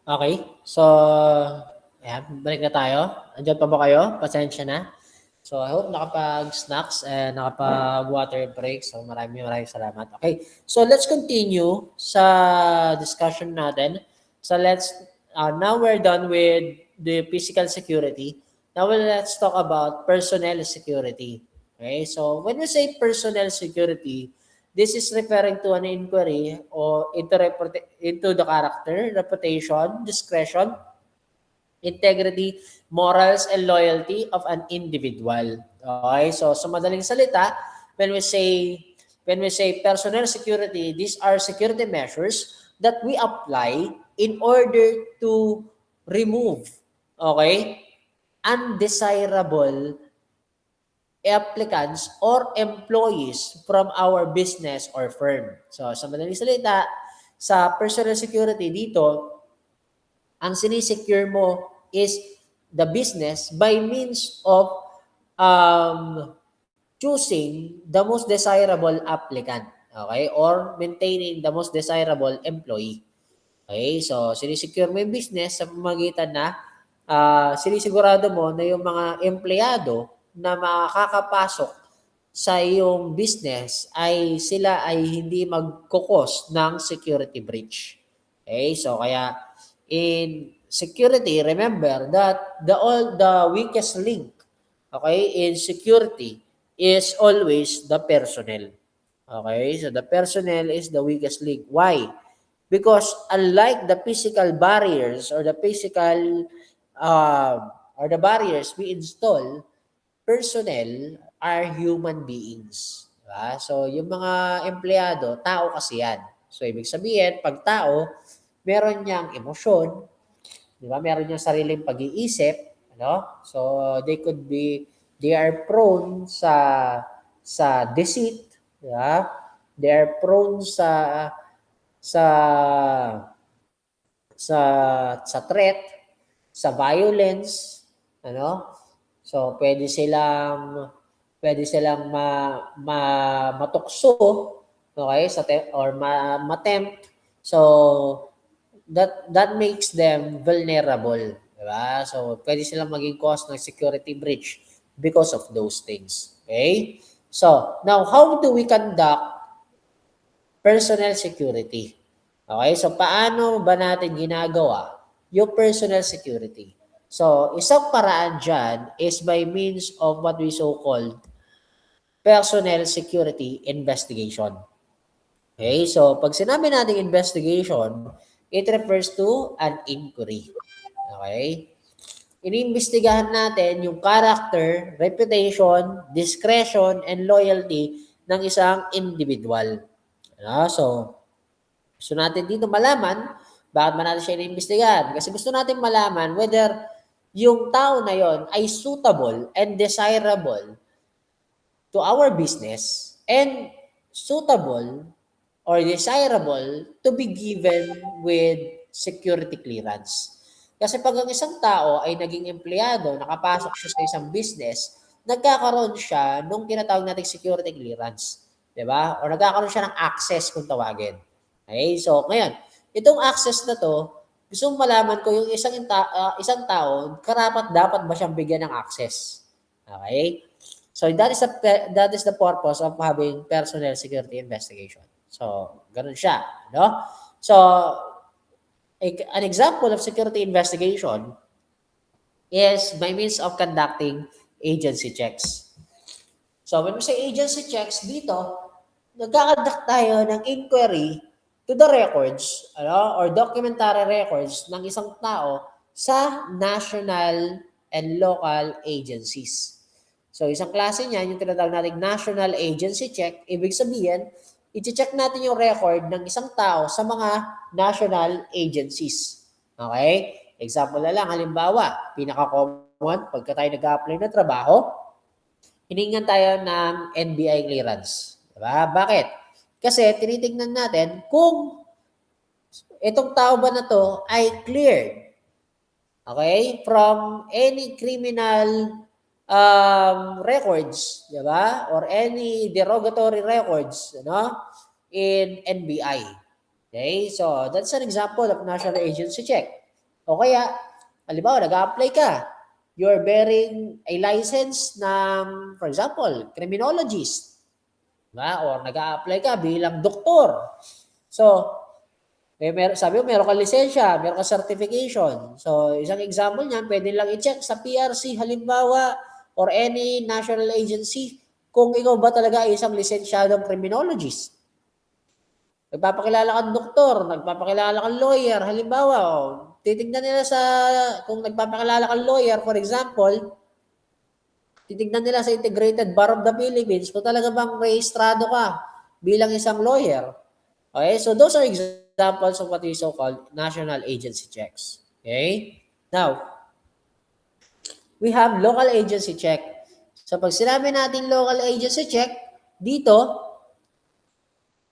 Okay. So, ayan, balik na tayo. Andiyan pa ba kayo? Pasensya na. So, I hope nakapag-snacks and nakapag-water break. So, maraming salamat. Okay. So, let's continue sa discussion natin. So, now we're done with the physical security. Now, let's talk about personnel security. Okay. So, when we say personnel security, this is referring to an inquiry or into the character, reputation, discretion, integrity, morals, and loyalty of an individual. Okay? So sa madaling salita, when we say personnel security, these are security measures that we apply in order to remove, okay, undesirable applicants or employees from our business or firm. So sa madaling salita, sa personal security dito, ang sinisecure mo is the business by means of um, choosing the most desirable applicant, okay, or maintaining the most desirable employee. Okay, so sinisecure mo yung business sa pamamagitan na sinisigurado mo na yung mga empleyado na makakapasok sa iyong business ay sila ay hindi magkukos ng security breach. Okay, so kaya in security, remember that the weakest link, okay, in security is always the personnel. Okay, so the personnel is the weakest link. Why? Because unlike the physical barriers or the physical or the barriers we install, personnel are human beings. Diba? So, yung mga empleyado, tao kasi yan. So, ibig sabihin, pag tao, meron niyang emosyon, di ba? Meron niyang sariling pag-iisip, ano? So, they are prone sa deceit, di ba? They are prone sa sa sa threat, sa violence, ano? So pwede silang matukso, okay, or matempt. So that makes them vulnerable, di ba? So pwede silang maging cause ng security breach because of those things. Okay? So, now how do we conduct personal security? Okay, so paano ba natin ginagawa yung personal security? So, isang paraan dyan is by means of what we so-called personnel security investigation. Okay, so pag sinabi natin investigation, it refers to an inquiry. Okay? Iniimbestigahan natin yung character, reputation, discretion, and loyalty ng isang individual. So, gusto natin dito malaman, bakit ba natin siya iniimbestigahan? Kasi gusto natin malaman whether yung tao na yon ay suitable and desirable to our business and suitable or desirable to be given with security clearance. Kasi pag ang isang tao ay naging empleyado, nakapasok siya sa isang business, nagkakaroon siya nung tinatawag nating security clearance. 'Di ba? O nagkakaroon siya ng access kung tawagin. Okay? So, ngayon, itong access na to, gusto mong malaman ko yung isang tao, karapat dapat ba siyang bigyan ng access? Okay? So that is the purpose of having personnel security investigation. So, ganun siya, no? So, an example of security investigation is by means of conducting agency checks. So, when we say agency checks dito, nagkakandak tayo ng inquiry to the records, or documentary records ng isang tao sa national and local agencies. So, isang klase niyan, yung tinatawag nating national agency check, ibig sabihin, i-check natin yung record ng isang tao sa mga national agencies. Okay? Example na lang, halimbawa, pinaka-common, pagka tayo nag-apply na trabaho, hiningan tayo ng NBI clearance. Diba? Bakit? Kasi tinitingnan natin kung itong tao ba na to ay cleared, okay, from any criminal records, di ba? Or any derogatory records, in NBI. Okay? So, that's an example of national agency check. O kaya, halimbawa, nag-a-apply ka, you're bearing a license ng, for example, criminologist, diba? Or nag-a-apply ka bilang doktor. So, sabi mo, meron kang lisensya, meron kang certification. So, isang example niyan, pwede lang i-check sa PRC, halimbawa, or any national agency, kung ikaw ba talaga ay isang lisensyadong criminologist. Nagpapakilala kang doktor, nagpapakilala kang lawyer, halimbawa, titignan nila kung nagpapakilala kang lawyer, for example, titignan nila sa Integrated Bar of the Philippines kung talaga bang rehistrado ka bilang isang lawyer. Okay, so those are examples of what is so-called national agency checks. Okay? Now, we have local agency check. So pag sinabi natin local agency check, dito,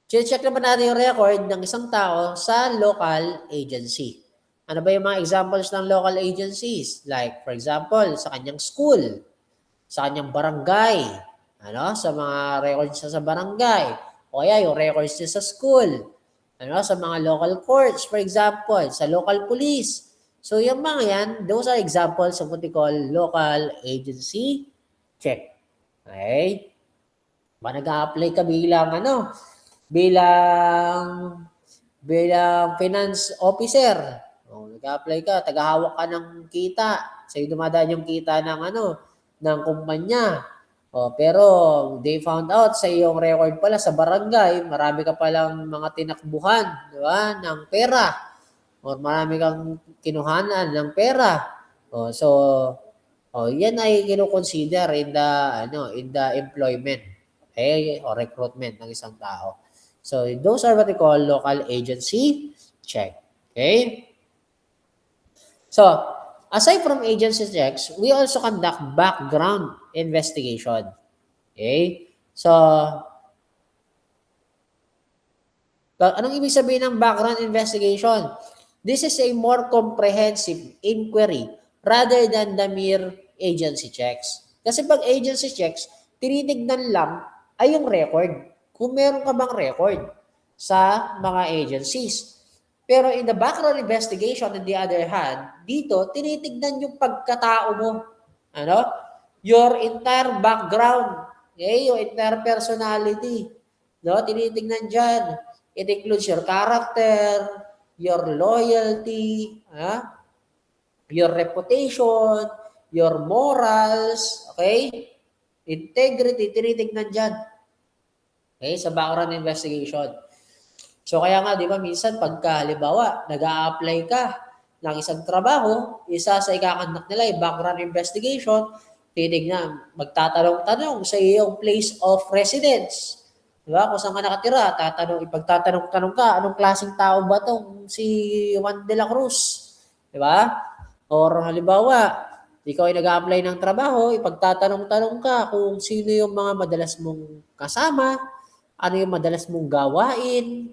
check naman natin yung record ng isang tao sa local agency. Ano ba yung mga examples ng local agencies? Like, for example, sa kanyang school, sa kanyang barangay, sa mga records niya sa barangay, o kaya yung records niya sa school, sa mga local courts, for example, sa local police. So, yung mga yan, those are examples of what we call local agency check. Okay? Ba nag-a-apply ka bilang finance officer. Nag-a-apply ka, tagahawak ka ng kita. Sa'yo dumadaan yung kita ng kumpanya. Pero they found out sa iyong record pala sa barangay, marami ka palang mga tinakbuhan, di ba, ng pera. O marami kang kinuhanan ng pera. Yan ay kino-consider in the employment, okay, or recruitment ng isang tao. So those are what we call local agency check. Okay? So, aside from agency checks, we also conduct background investigation. Okay? So, anong ibig sabihin ng background investigation? This is a more comprehensive inquiry rather than the mere agency checks. Kasi pag agency checks, tinitignan lang ay yung record. Kung meron ka bang record sa mga agencies. Pero in the background investigation, on the other hand, dito, tinitignan yung pagkatao mo. Your entire background. Okay? Your entire personality. Tinitignan dyan. It includes your character, your loyalty, your reputation, your morals, okay? Integrity, tinitignan dyan. Okay? Sa background investigation. So kaya nga, di ba, minsan pagka, halimbawa, nag-a-apply ka ng isang trabaho, isa sa ikakandak nila ay background investigation, titignan, magtatanong-tanong sa iyong place of residence. Di ba? Kung saan ka nakatira, ipagtatanong-tanong ka, anong klaseng tao ba tong si Juan de la Cruz? Di ba? Or halimbawa, ikaw ay nag-a-apply ng trabaho, ipagtatanong-tanong ka kung sino yung mga madalas mong kasama, ano yung madalas mong gawain,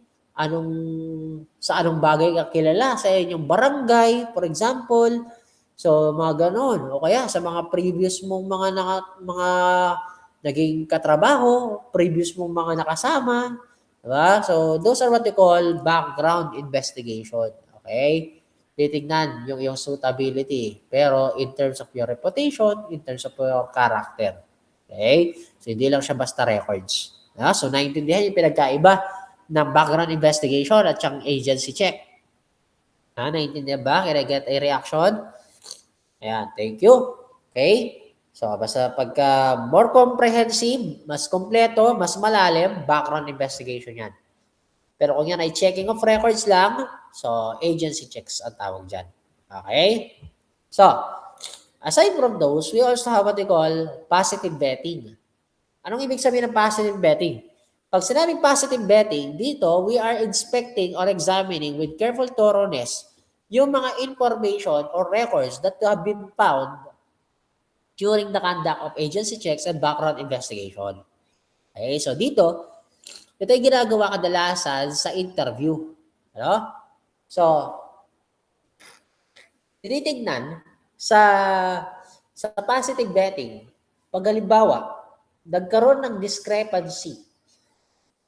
sa anong bagay ka kilala sa inyong barangay, for example. So, mga ganon. O kaya sa mga previous mong mga naging katrabaho, previous mong mga nakasama. Diba? So, those are what we call background investigation. Okay? Titignan yung iyong suitability. Pero in terms of your reputation, in terms of your character. Okay? So, hindi lang siya basta records. So, naintindihan yung pinagkaiba ng background investigation at yung agency check. Naintindihan ba? Can I get a reaction? Ayan, thank you. Okay? So, basta pagka more comprehensive, mas kompleto, mas malalim, background investigation yan. Pero kung yan ay checking of records lang, so agency checks ang tawag dyan. Okay? So, aside from those, we also have what we call positive vetting. Anong ibig sabihin ng positive vetting? Pag sinabing positive vetting, dito, we are inspecting or examining with careful thoroughness yung mga information or records that have been found during the conduct of agency checks and background investigation. Okay, so dito, ito yung ginagawa kadalasan sa interview. So, tinitignan sa positive vetting, pag halimbawa, nagkaroon ng discrepancy,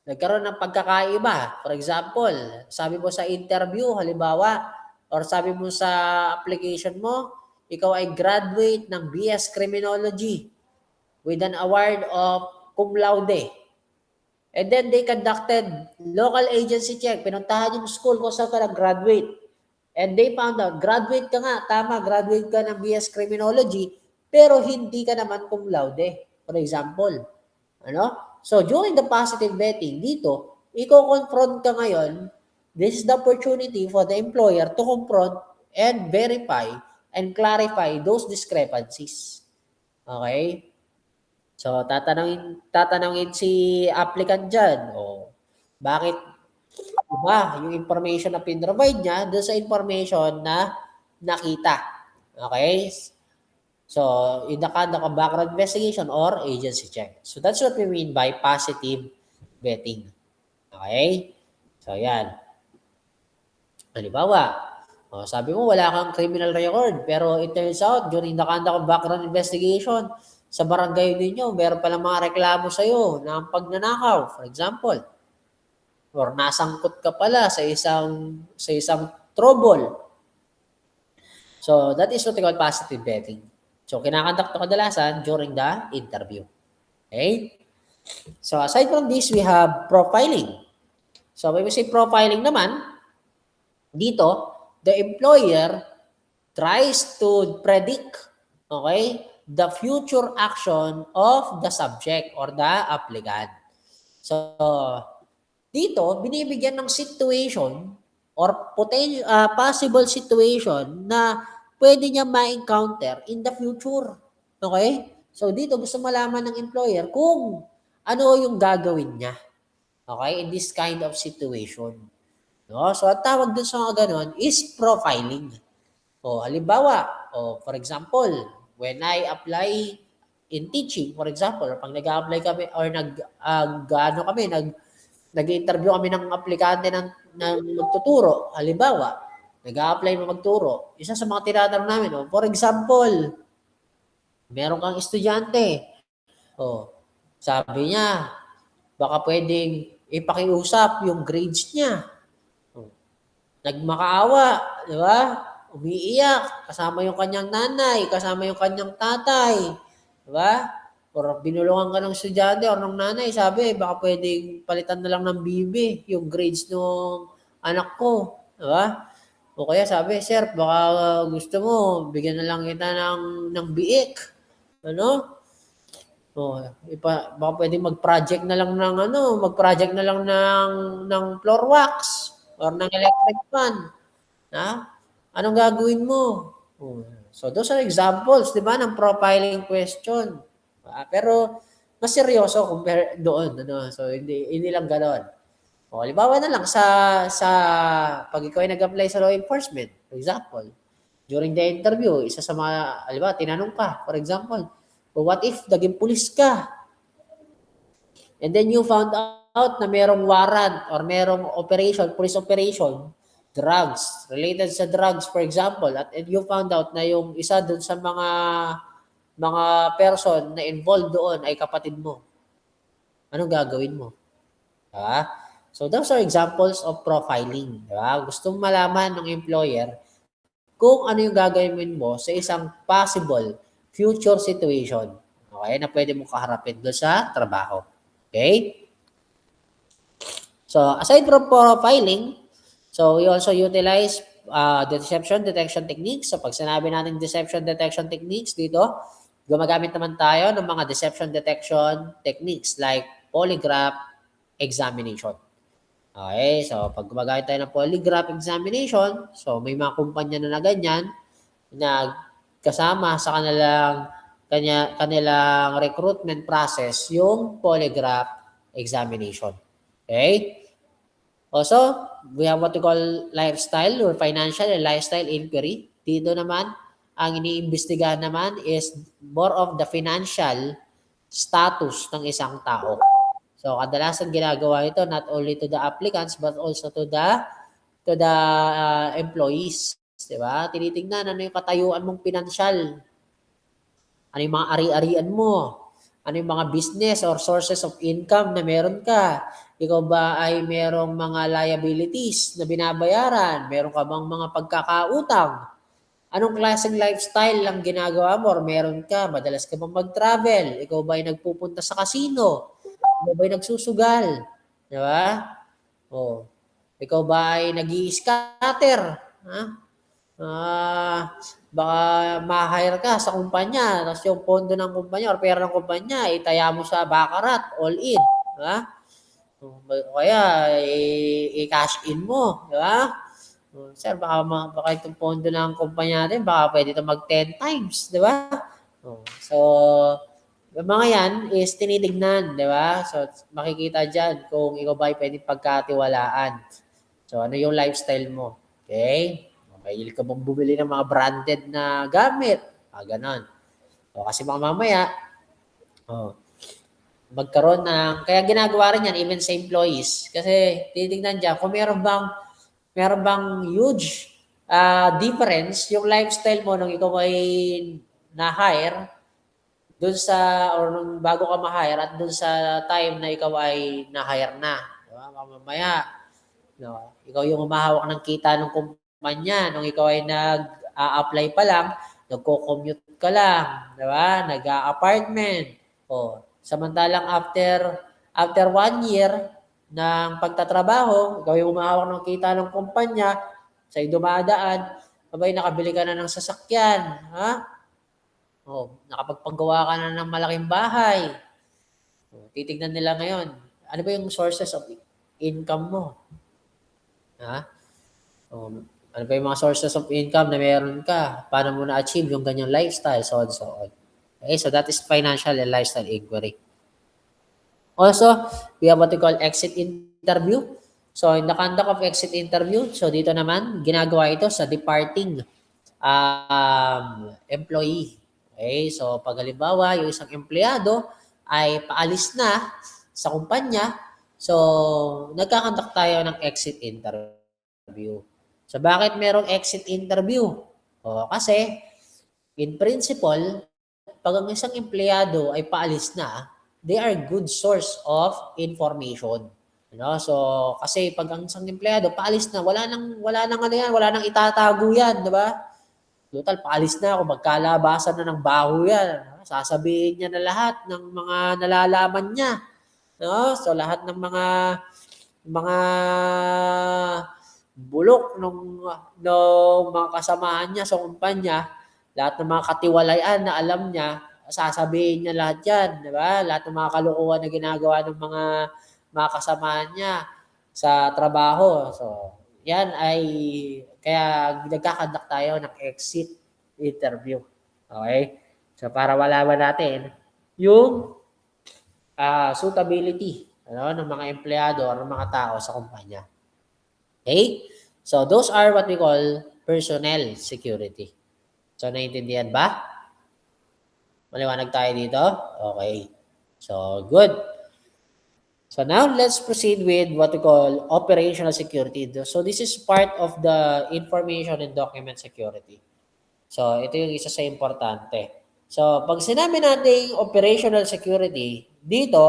nagkaroon ng pagkakaiba. For example, sabi mo sa interview, halimbawa, or sabi mo sa application mo, ikaw ay graduate ng BS Criminology with an award of cum laude. And then they conducted local agency check. Pinuntahan yung school kung saan ka nag-graduate. And they found out, graduate ka nga, tama, graduate ka ng BS Criminology, pero hindi ka naman cum laude, for example. Ano? So, during the positive vetting, dito, i-confront ka ngayon, this is the opportunity for the employer to confront and verify and clarify those discrepancies. Okay? So, tatanungin si applicant dyan, bakit iba yung information na pinrovide niya doon sa information na nakita. Okay? So, in the conduct of background investigation or agency check. So, that's what we mean by positive vetting. Okay? So, yan. Halimbawa, sabi mo wala kang criminal record, pero it turns out during the conduct of background investigation, sa barangay ninyo, meron palang mga reklamo sa'yo ng pagnanakaw, for example. Or nasangkot ka pala sa isang trouble. So, that is what we call positive vetting. So, kinakonduct to kadalasan during the interview. Okay? So, aside from this, we have profiling. So, when we say profiling naman, dito, the employer tries to predict, okay, the future action of the subject or the applicant. So, dito, binibigyan ng situation or possible situation na pwede niya ma-encounter in the future. Okay? So, dito gusto malaman ng employer kung ano yung gagawin niya. Okay? In this kind of situation. No? So, ang tawag dun sa mga ganon is profiling. Halimbawa, for example, when I apply in teaching, for example, or pag nag-apply kami or nag-interview kami ng aplikante ng magtuturo, halimbawa, nag-a-apply na magturo, isa sa mga tinatanong namin, for example, meron kang estudyante, sabi niya, baka pwedeng ipakiusap yung grades niya. Nagmakaawa, di ba? Umiiyak, kasama yung kanyang nanay, kasama yung kanyang tatay, di ba? Or binulungan ka ng estudyante or ng nanay, sabi, baka pwedeng palitan na lang ng bibi yung grades ng anak ko. Diba? O kaya sabi, sir, baka gusto mo, bigyan na lang kita ng biik. Ano? Baka pwedeng mag-project na lang ng floor wax or ng electric fan. Anong gagawin mo? So, those are examples, di ba, ng profiling question. Pero mas seryoso compare doon, So hindi lang ganoon. Halimbawa na lang sa pag ikaw ay nag-apply sa law enforcement, for example, during the interview, isa sa mga, halimbawa, tinanong ka, for example, what if naging pulis ka? And then you found out na merong warrant or merong operation, police operation, drugs, related sa drugs, for example, and you found out na yung isa dun sa mga person na involved doon ay kapatid mo. Anong gagawin mo? Diba? So, those are examples of profiling. Diba? Gustong malaman ng employer kung ano yung gagawin mo sa isang possible future situation. Okay? Na pwede mo kaharapin doon sa trabaho. Okay? So, aside from profiling, so we also utilize deception detection techniques. So, pag sinabi natin deception detection techniques dito, gumagamit naman tayo ng mga deception detection techniques like polygraph examination. Okay, so pag gumagamit tayo ng polygraph examination, so may mga kumpanya na ganyan na kasama sa kanilang recruitment process yung polygraph examination. Okay? Also, we have what we call lifestyle or financial and lifestyle inquiry. Dito naman, ang iniimbestigahan naman is more of the financial status ng isang tao. So, kadalasan ginagawa ito not only to the applicants but also to the employees. Diba? Tinitingnan ano yung katayuan mong pinansyal. Ano yung mga ari-arian mo. Ano yung mga business or sources of income na meron ka? Ikaw ba ay merong mga liabilities na binabayaran? Meron ka bang mga pagkakautang? Anong klaseng lifestyle ang ginagawa mo or meron ka? Madalas ka bang mag-travel? Ikaw ba ay nagpupunta sa casino? Ikaw ba ay nagsusugal? Di ba? Oh. Ikaw ba ay nag-i-scatter? Ha? Baka ma-hire ka sa kumpanya, tapos yung pondo ng kumpanya or pera ng kumpanya, itaya mo sa baccarat, all in. Di ba? O kaya, i-cash in mo. Di ba? Sir, baka itong pondo ng kumpanya natin, baka pwede ito mag 10 times. Di ba? So, yung mga yan is tinitignan, di ba? So, makikita dyan kung ikaw ba ay pwedeng pagkatiwalaan. So, ano yung lifestyle mo? Okay? Mahilig ka bang bumili ng mga branded na gamit? Ganon. O, kasi baka mamaya, magkaroon ng, kaya ginagawa rin yan even sa employees. Kasi titignan dyan, kung meron bang huge difference yung lifestyle mo nung ikaw ay na-hire dun sa, or nung bago ka ma-hire at dun sa time na ikaw ay na-hire na. Diba? Mamaya, no, ikaw yung humahawak ng kita ng kumpanya nung ikaw ay nag-a-apply pa lang, nagko-commute ka lang, di ba? Nag-a-apartment. O, samantalang after 1 year ng pagtatrabaho, ikaw yung humahawak ng kita ng kumpanya, sa'yo dumadaan, abay nakabili ka na ng sasakyan, ha? O, nakapagpagawa ka na ng malaking bahay. O, titignan nila ngayon, ano ba yung sources of income mo? Ha? Ano ba yung mga sources of income na meron ka? Paano mo na-achieve yung ganyang lifestyle? So on, so on. Okay, so that is financial and lifestyle inquiry. Also, we have what we call exit interview. So, in the conduct of exit interview, so dito naman, ginagawa ito sa departing employee. Okay, so pag halimbawa, yung isang empleyado ay paalis na sa kumpanya, so nagkakandak tayo ng exit interview. So bakit merong exit interview? Kasi in principle, pag ang isang empleyado ay paalis na, they are good source of information. So kasi pag ang isang empleyado paalis na, wala nang ano yan, wala nang itatago yan, di ba? Total, paalis na ako, magkalabasan na ng baho yan. Sasabihin niya na lahat ng mga nalalaman niya. No? So lahat ng mga bulok ng mga kasamahan niya sa kumpanya, lahat ng mga katiwalayan na alam niya, sasabihin niya lahat yan, di ba? Lahat ng mga kalukuhan na ginagawa ng mga kasamahan niya sa trabaho. So, yan ay, kaya nagkakandak tayo ng exit interview. Okay? So, para malaman natin yung suitability ng mga empleyado o ng mga tao sa kumpanya. Okay? So, those are what we call personnel security. So, naiintindihan ba? Maliwanag tayo dito? Okay. So, good. So, now let's proceed with what we call operational security. So, this is part of the information and document security. So, ito yung isa sa importante. So, pag sinabi natin operational security, dito,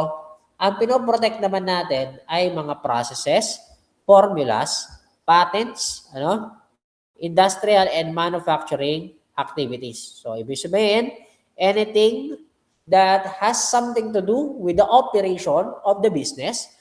ang pinoprotect naman natin ay mga processes, formulas, patents, industrial and manufacturing activities. So, ibig sabihin, anything that has something to do with the operation of the business.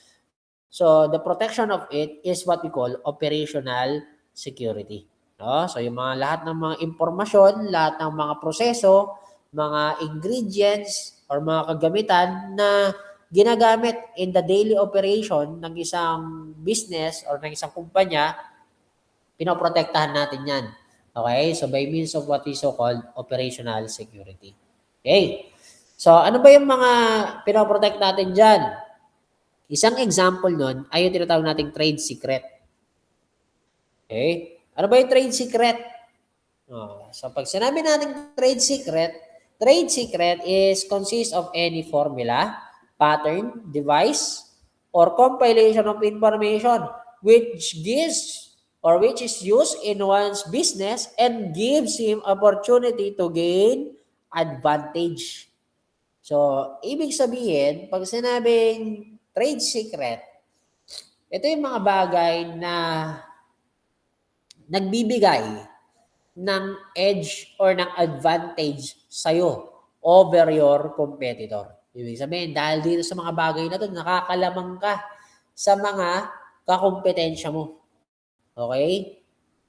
So, the protection of it is what we call operational security. So, yung lahat ng mga impormasyon, lahat ng mga proseso, mga ingredients, or mga kagamitan na ginagamit in the daily operation ng isang business or ng isang kumpanya, pinoprotektahan natin yan. Okay? So, by means of what is so-called operational security. Okay? So, ano ba yung mga pinoprotect natin dyan? Isang example nun ay yung tinatawag nating trade secret. Okay? Ano ba yung trade secret? So, pag sinabi natin trade secret is consists of any formula, pattern, device, or compilation of information which is used in one's business and gives him opportunity to gain advantage. So, ibig sabihin, pag sinabing trade secret, ito yung mga bagay na nagbibigay ng edge or ng advantage sa'yo over your competitor. Ibig sabihin, dahil dito sa mga bagay na to, nakakalamang ka sa mga kakompetensya mo. Okay?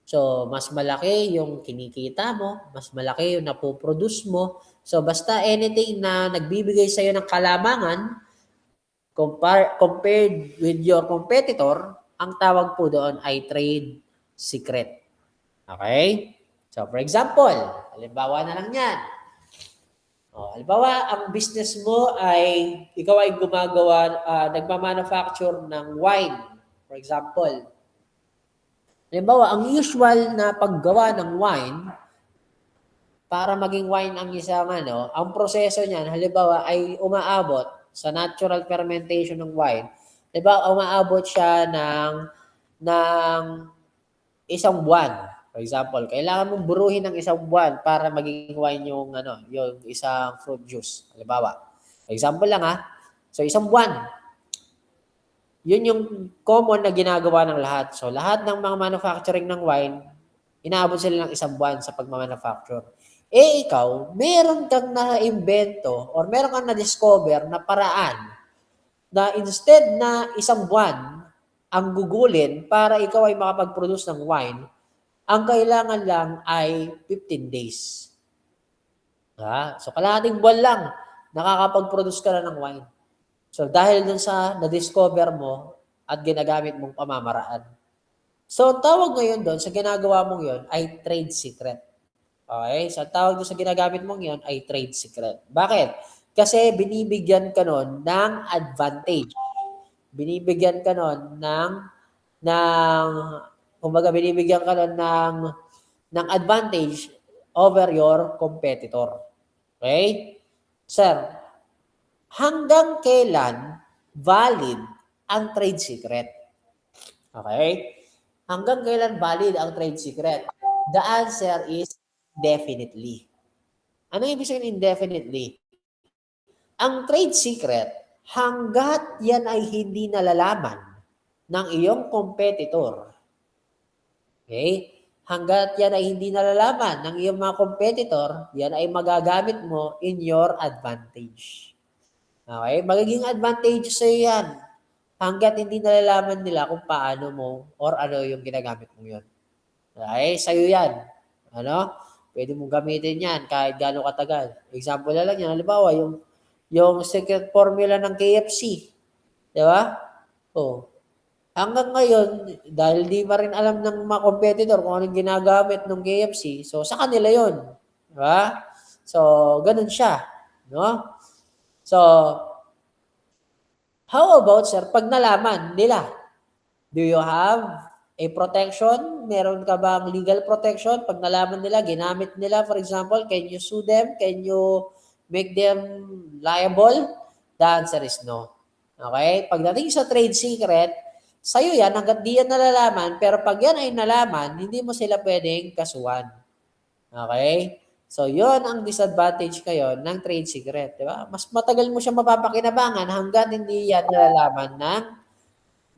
So, mas malaki yung kinikita mo, mas malaki yung napoproduce mo. So, basta anything na nagbibigay sa'yo ng kalamangan, compared with your competitor, ang tawag po doon ay trade secret. Okay? So, for example, halimbawa na lang yan. Halimbawa, ang business mo ay, ikaw ay gumagawa, nagmamanufacture ng wine. For example, halimbawa, ang usual na paggawa ng wine, para maging wine ang isang ang proseso niyan, halimbawa, ay umaabot sa natural fermentation ng wine. Halimbawa, umaabot siya ng isang buwan. For example, kailangan mong buruhin ng isang buwan para maging wine yung isang fruit juice. Halimbawa. For example lang So isang buwan. Yun yung common na ginagawa ng lahat. So lahat ng mga manufacturing ng wine, inaabot sila ng isang buwan sa pagmamanufacture. Ikaw, meron kang na-invento or meron kang na-discover na paraan na instead na isang buwan ang gugulin para ikaw ay makapag-produce ng wine, ang kailangan lang ay 15 days. So, kalahating buwan lang, nakakapag-produce ka na ng wine. So, dahil dun sa na-discover mo at ginagamit mong pamamaraan. So, tawag ngayon doon sa ginagawa mong yon ay trade secret. Okay? So, tawag doon sa ginagamit mong yon ay trade secret. Bakit? Kasi binibigyan ka nun ng advantage. Binibigyan ka nun kumbaga binibigyan ka nun ng advantage over your competitor. Okay? Sir, hanggang kailan valid ang trade secret? Okay? Hanggang kailan valid ang trade secret? The answer is definitely. Ano ibig sabihin indefinitely? Ang trade secret, hanggat yan ay hindi nalalaman ng iyong competitor, okay? Hanggat yan ay hindi nalalaman ng iyong mga competitor, yan ay magagamit mo in your advantage. Okay? Magiging advantage sa iyo yan hanggat hindi nalalaman nila kung paano mo or ano yung ginagamit mo yun. Okay? Sa'yo yan. Pwede mong gamitin yan kahit gaano katagal. Example na lang yan. Halimbawa, yung secret formula ng KFC. Di ba? Hanggang ngayon, dahil di pa rin alam ng mga competitor kung anong ginagamit ng KFC, so sa kanila yun. Di ba? So, ganun siya. No? So, how about, sir, pag nalaman nila, do you have a protection? Meron ka bang legal protection? Pag nalaman nila, ginamit nila, for example, can you sue them? Can you make them liable? The answer is no. Okay? Pagdating sa trade secret, sa'yo yan, hanggat di yan nalalaman, pero pag yan ay nalaman, hindi mo sila pwedeng kasuhan. Okay? So, yon ang disadvantage kayo ng trade secret. Di ba? Mas matagal mo siya mapapakinabangan hanggat hindi yan nalalaman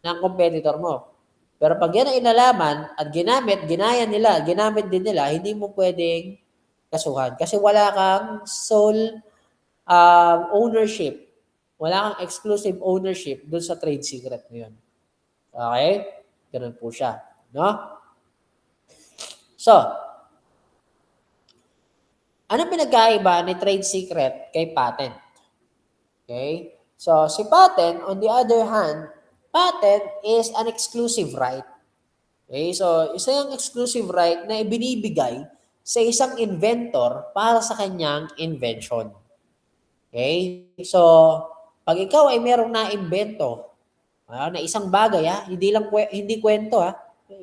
ng competitor mo. Pero pag yan ay nalaman at ginamit din nila, hindi mo pwedeng kasuhan. Kasi wala kang sole ownership. Wala kang exclusive ownership dun sa trade secret na yun. Okay? Ganun po siya. No? So, ano pinagkaiba ni trade secret kay patent? Okay? So, si patent, on the other hand, patent is an exclusive right. Okay? So, isa yung exclusive right na ibinibigay sa isang inventor para sa kanyang invention. Okay? So, pag ikaw ay merong na-invento, na isang bagay, hindi kwento,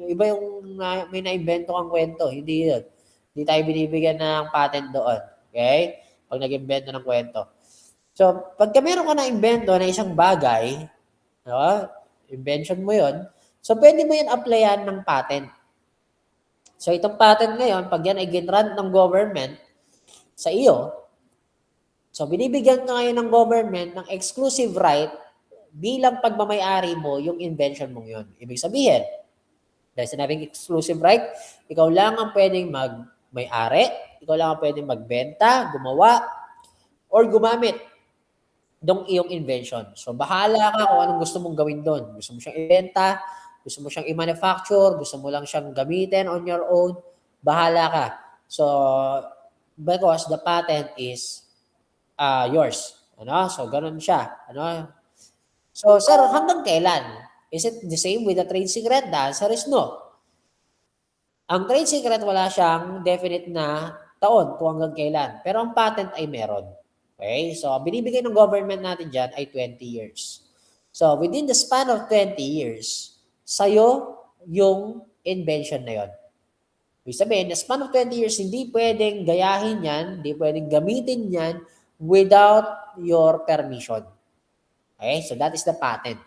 iba yung may na-invento kang kwento, hindi yun. Hindi tayo binibigyan ng patent doon. Okay? Pag nag-invento ng kwento. So, pagka meron ka na-invento na isang bagay, invention mo yun, so pwede mo yun applyan ng patent. So, itong patent ngayon, pag yan ay ginrant ng government sa iyo, So, binibigyan ka ngayon ng government ng exclusive right bilang pagmamayari mo yung invention mong yun. Ibig sabihin, dahil sinabing exclusive right, ikaw lang ang pwedeng may-ari, ikaw lang ang pwedeng magbenta, gumawa, or gumamit ng iyong invention. So, bahala ka kung anong gusto mong gawin doon. Gusto mo siyang ibenta, gusto mo siyang i-manufacture, gusto mo lang siyang gamitin on your own, bahala ka. So, because the patent is yours. Ano? So, ganun siya. Ano? So, sir, hanggang kailan? Is it the same with the trade secret? The answer is no. Ang trade secret, wala siyang definite na taon kung hanggang kailan. Pero ang patent ay meron. Okay? So, binibigay ng government natin dyan ay 20 years. So, within the span of 20 years, sa'yo yung invention na yon. Ibig sabihin, the span of 20 years, hindi pwedeng gayahin yan, hindi pwedeng gamitin yan without your permission. Okay? So, that is the patent.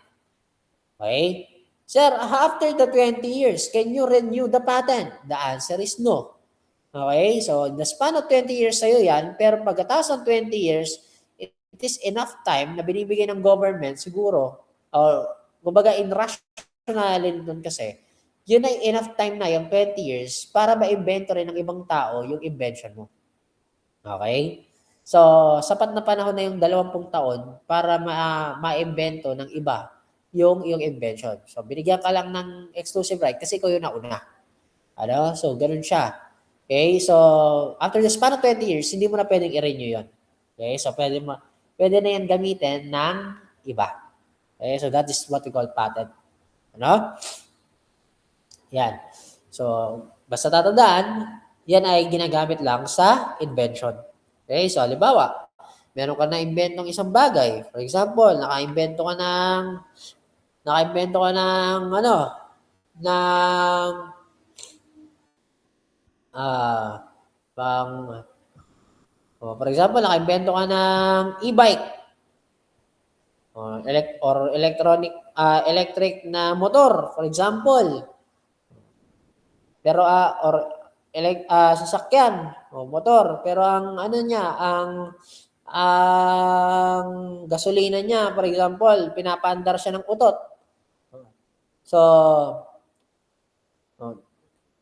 Okay? Sir, after the 20 years, can you renew the patent? The answer is no. Okay? So, in the span of 20 years sa'yo yan, pero pagkatapos ng 20 years, it is enough time na binibigay ng government siguro, or kumbaga in rationalin doon kasi, yun ay enough time na yung 20 years para ma-invento rin ng ibang tao yung invention mo. Okay? So, sapat na panahon na yung 20 taon para ma-invento ng iba yung iyong invention. So, binigyan ka lang ng exclusive right kasi ikaw yung nauna. Ano? So, ganun siya. Okay? So, after the span of 20 years, hindi mo na pwedeng i-renew yun. Okay? So, pwede na yan gamitin ng iba. Okay? So, that is what we call patent. Ano? Yan. So, basta tatandaan, yan ay ginagamit lang sa invention. Okay? So, halimbawa, meron ka na inventong isang bagay. For example, naka-invento ka ng ano, ng for example, naka-invento ka ng e-bike or electric na motor, for example. Pero sasakyan o motor, pero ang ano niya, ang gasolina niya, for example, pinapaandar siya ng utot. So,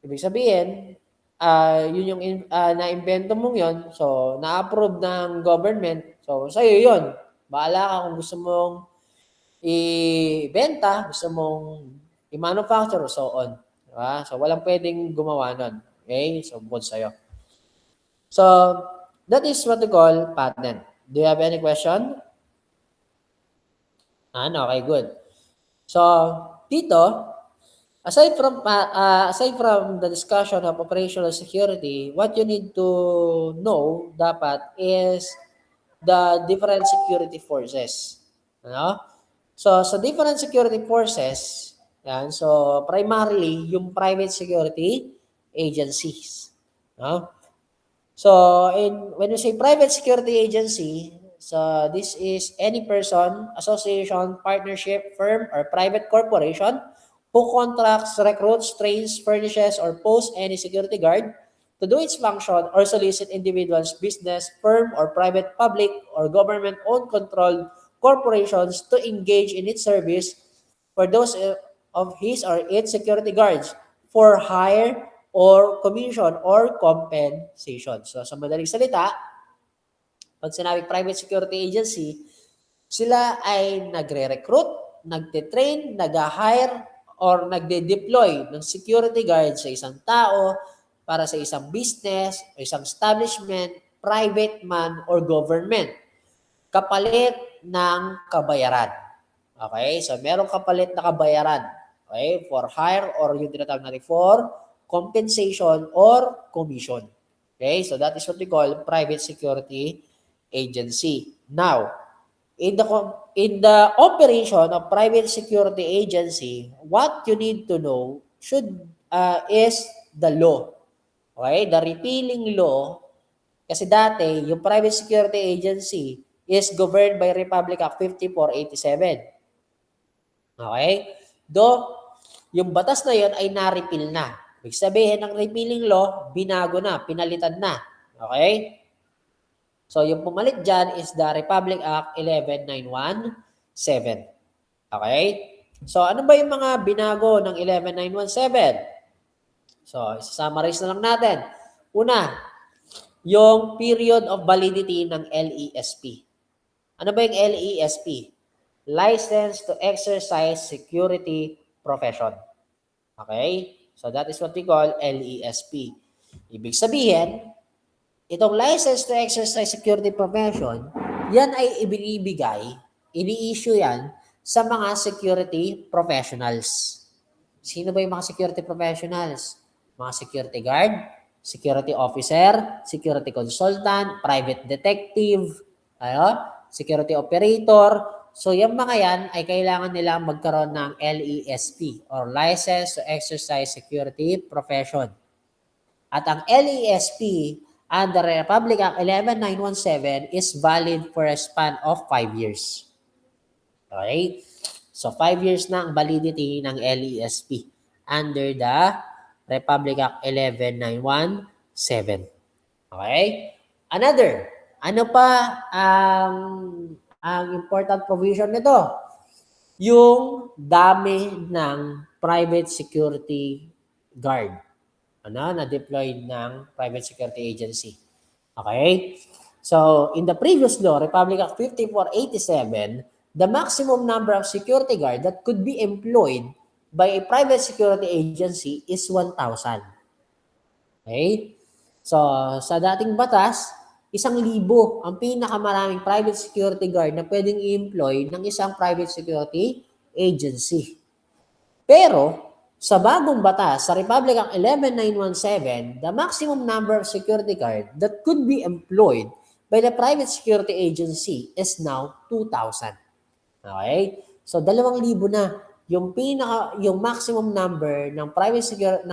ibig sabihin, yun yung na-invento mong yun, so na-approve ng government, so sa'yo yun. Bahala ka kung gusto mong i-benta, gusto mong i-manufacture, so on. Diba? So, walang pwedeng gumawa nun. Okay? So, bukod sa'yo. So, that is what we call patent. Do you have any question? Okay, good. So, dito, aside from the discussion of operational security, what you need to know dapat is the different security forces. Ano? So, sa different security forces, yan, so primarily yung private security agencies. No? So, when we say private security agency, so this is any person, association, partnership, firm, or private corporation who contracts, recruits, trains, furnishes, or posts any security guard to do its function or solicit individuals, business, firm, or private, public, or government-owned controlled corporations to engage in its service for those of his or its security guards for hire or commission or compensation. So, sa madaling salita, pag sinabing private security agency, sila ay nagre-recruit, nagte-train, nag-hire, or nagde-deploy ng security guard sa isang tao para sa isang business, o isang establishment, private man, or government. Kapalit ng kabayaran. Okay? So, merong kapalit na kabayaran. Okay? For hire or yung tinatawag natin for compensation or commission. Okay? So, that is what we call private security agency. Now, in the operation of private security agency, what you need to know is the law. Okay? The repealing law, kasi dati, yung private security agency is governed by Republic Act 5487. Okay? Yung batas na yun ay na-repeal na. Ibig sabihin ng repealing law, binago na, pinalitan na. Okay? So, yung pumalit dyan is the Republic Act 11917. Okay? So, ano ba yung mga binago ng 11917? So, summarize na lang natin. Una, yung period of validity ng LESP. Ano ba yung LESP? License to Exercise Security Profession. Okay? So, that is what we call LESP. Ibig sabihin, itong License to Exercise Security Profession, yan ay ibinibigay, ini-issue yan sa mga security professionals. Sino ba yung mga security professionals? Mga security guard, security officer, security consultant, private detective, security operator. So, yung mga yan ay kailangan nila magkaroon ng LESP or License to Exercise Security Profession. At ang LESP under Republic Act 11917 is valid for a span of 5 years. Okay? So, 5 years na ang validity ng LESP under the Republic Act 11917. Okay? Another, ano pa ang important provision nito? Yung dami ng private security guard na-deployed ng private security agency. Okay? So, in the previous law, Republic Act 5487, the maximum number of security guard that could be employed by a private security agency is 1,000. Okay? So, sa dating batas, 1,000 ang pinakamaraming private security guard na pwedeng i-employ ng isang private security agency. Pero, sa bagong batas, sa Republic Act 11917, the maximum number of security guard that could be employed by the private security agency is now 2,000. Okay? So, 2,000 na yung maximum number ng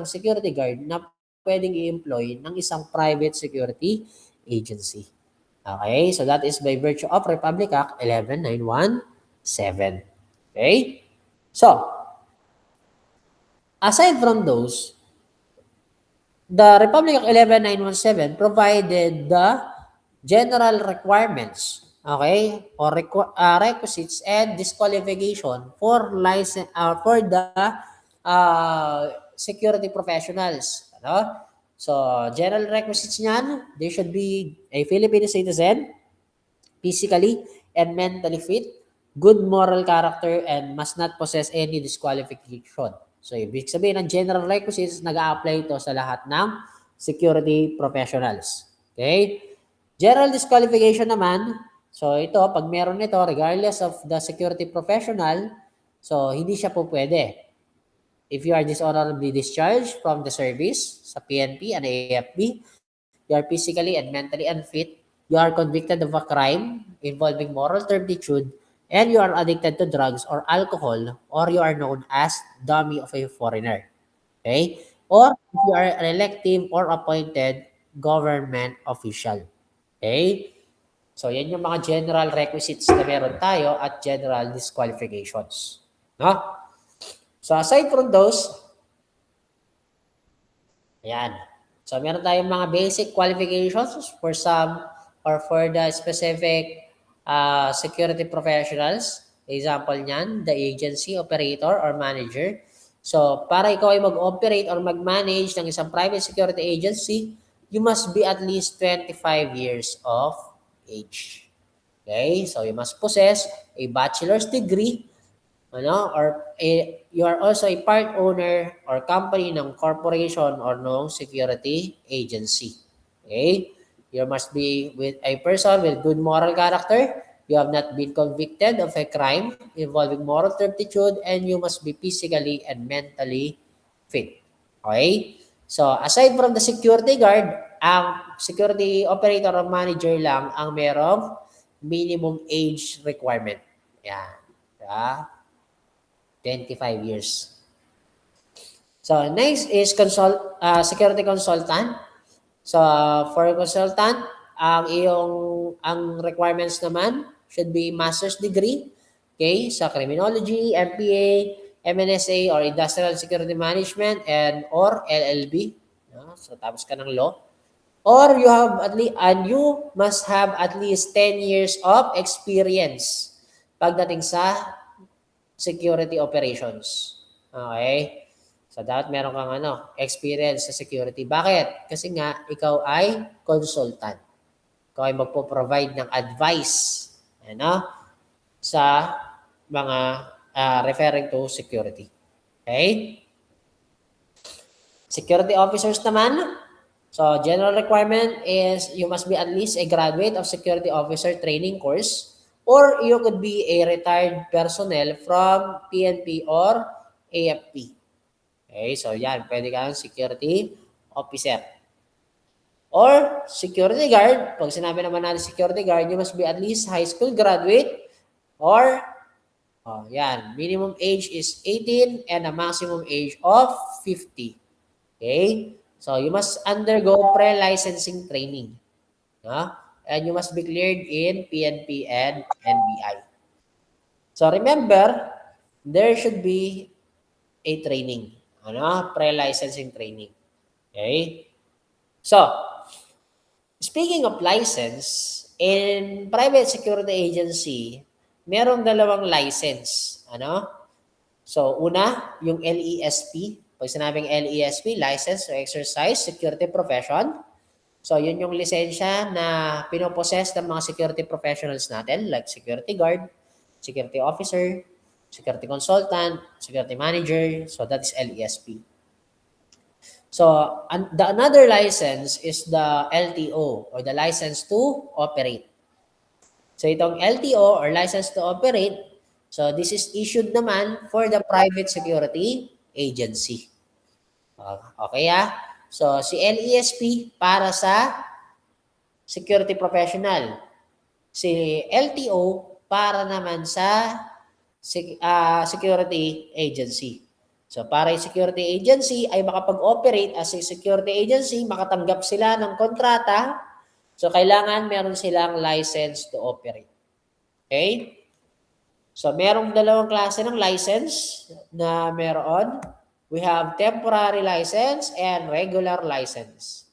security guard na pwedeng i-employ ng isang private security agency. Okay? So, that is by virtue of Republic Act 11917. Okay? So, aside from those, the Republic Act 11917 provided the general requirements, okay, or requisites and disqualification for license for the security professionals. So, general requisites niyan, they should be a Filipino citizen, physically and mentally fit, good moral character, and must not possess any disqualification. So, ibig sabihin ng general requisites, nag-a-apply ito sa lahat ng security professionals. Okay? General disqualification naman, so ito, pag meron ito, regardless of the security professional, so hindi siya po pwede. If you are dishonorably discharged from the service sa PNP and AFP, you are physically and mentally unfit, you are convicted of a crime involving moral turpitude, and you are addicted to drugs or alcohol, or you are known as dummy of a foreigner. Okay? Or if you are an elective or appointed government official. Okay? So, yan yung mga general requisites na meron tayo at general disqualifications. No? So, aside from those, ayan. So, meron tayong mga basic qualifications for some or for the specific security professionals. Example niyan, the agency, operator, or manager. So, para ikaw ay mag-operate or mag-manage ng isang private security agency, you must be at least 25 years of age. Okay? So, you must possess a bachelor's degree, or you are also a part owner or company ng corporation or ng security agency. Okay? You must be with a person with good moral character. You have not been convicted of a crime involving moral turpitude, and you must be physically and mentally fit. Okay? So, aside from the security guard, ang security operator or manager lang ang merong minimum age requirement. Yan. Yeah. 25 years. So, next is security consultant. So, for consultant, ang requirements naman should be master's degree, okay, sa criminology, MPA, MNSA, or Industrial Security Management, and or LLB. So, tapos ka ng law. or you have at least, and you must have at least 10 years of experience pagdating sa security operations. Okay? So, dapat meron kang experience sa security. Bakit? Kasi nga, ikaw ay consultant. Ikaw ay magpo-provide ng advice sa mga referring to security. Okay? Security officers naman, so general requirement is you must be at least a graduate of security officer training course, or you could be a retired personnel from PNP or AFP. Okay, so yan, pwede kang security officer. Or security guard, pag sinabi naman natin security guard, you must be at least high school graduate, or yan, minimum age is 18 and a maximum age of 50. Okay? So, you must undergo pre-licensing training. And you must be cleared in PNP and NBI. So, remember, there should be a training. Pre-licensing training. Okay? So, speaking of license, in private security agency, merong dalawang license. So, una, yung LESP. Pag sinabing LESP, License to Exercise Security Profession. So, yun yung lisensya na pinoposes ng mga security professionals natin, like security guard, security officer, security consultant, security manager. So, that is LESP. So, the another license is the LTO, or the License to Operate. So, itong LTO, or License to Operate, so this is issued naman for the private security agency. Okay So, si LESP para sa security professional. Si LTO para naman sa security agency. So, para yung security agency ay makapag-operate as a security agency, makatanggap sila ng kontrata. So, kailangan meron silang license to operate. Okay? So, merong dalawang klase ng license na meron. We have temporary license and regular license.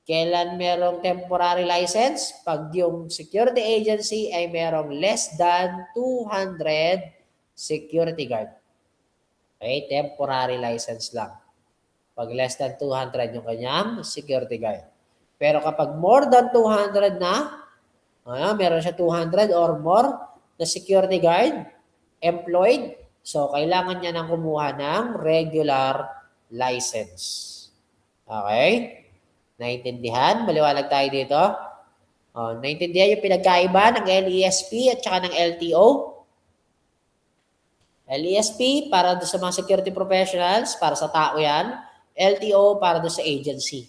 Kailan merong temporary license? Pag yung security agency ay merong less than 200 security guard. Okay? Temporary license lang. Pag less than 200 yung kanyang security guard. Pero kapag more than 200 na, meron siya 200 or more na security guard employed, so kailangan niya nang kumuha ng regular license. Okay? Naintindihan? Maliwanag tayo dito? Naintindihan yung pinagkaiba ng LESP at saka ng LTO? LESP para doon sa mga security professionals, para sa tao yan. LTO para doon sa agency.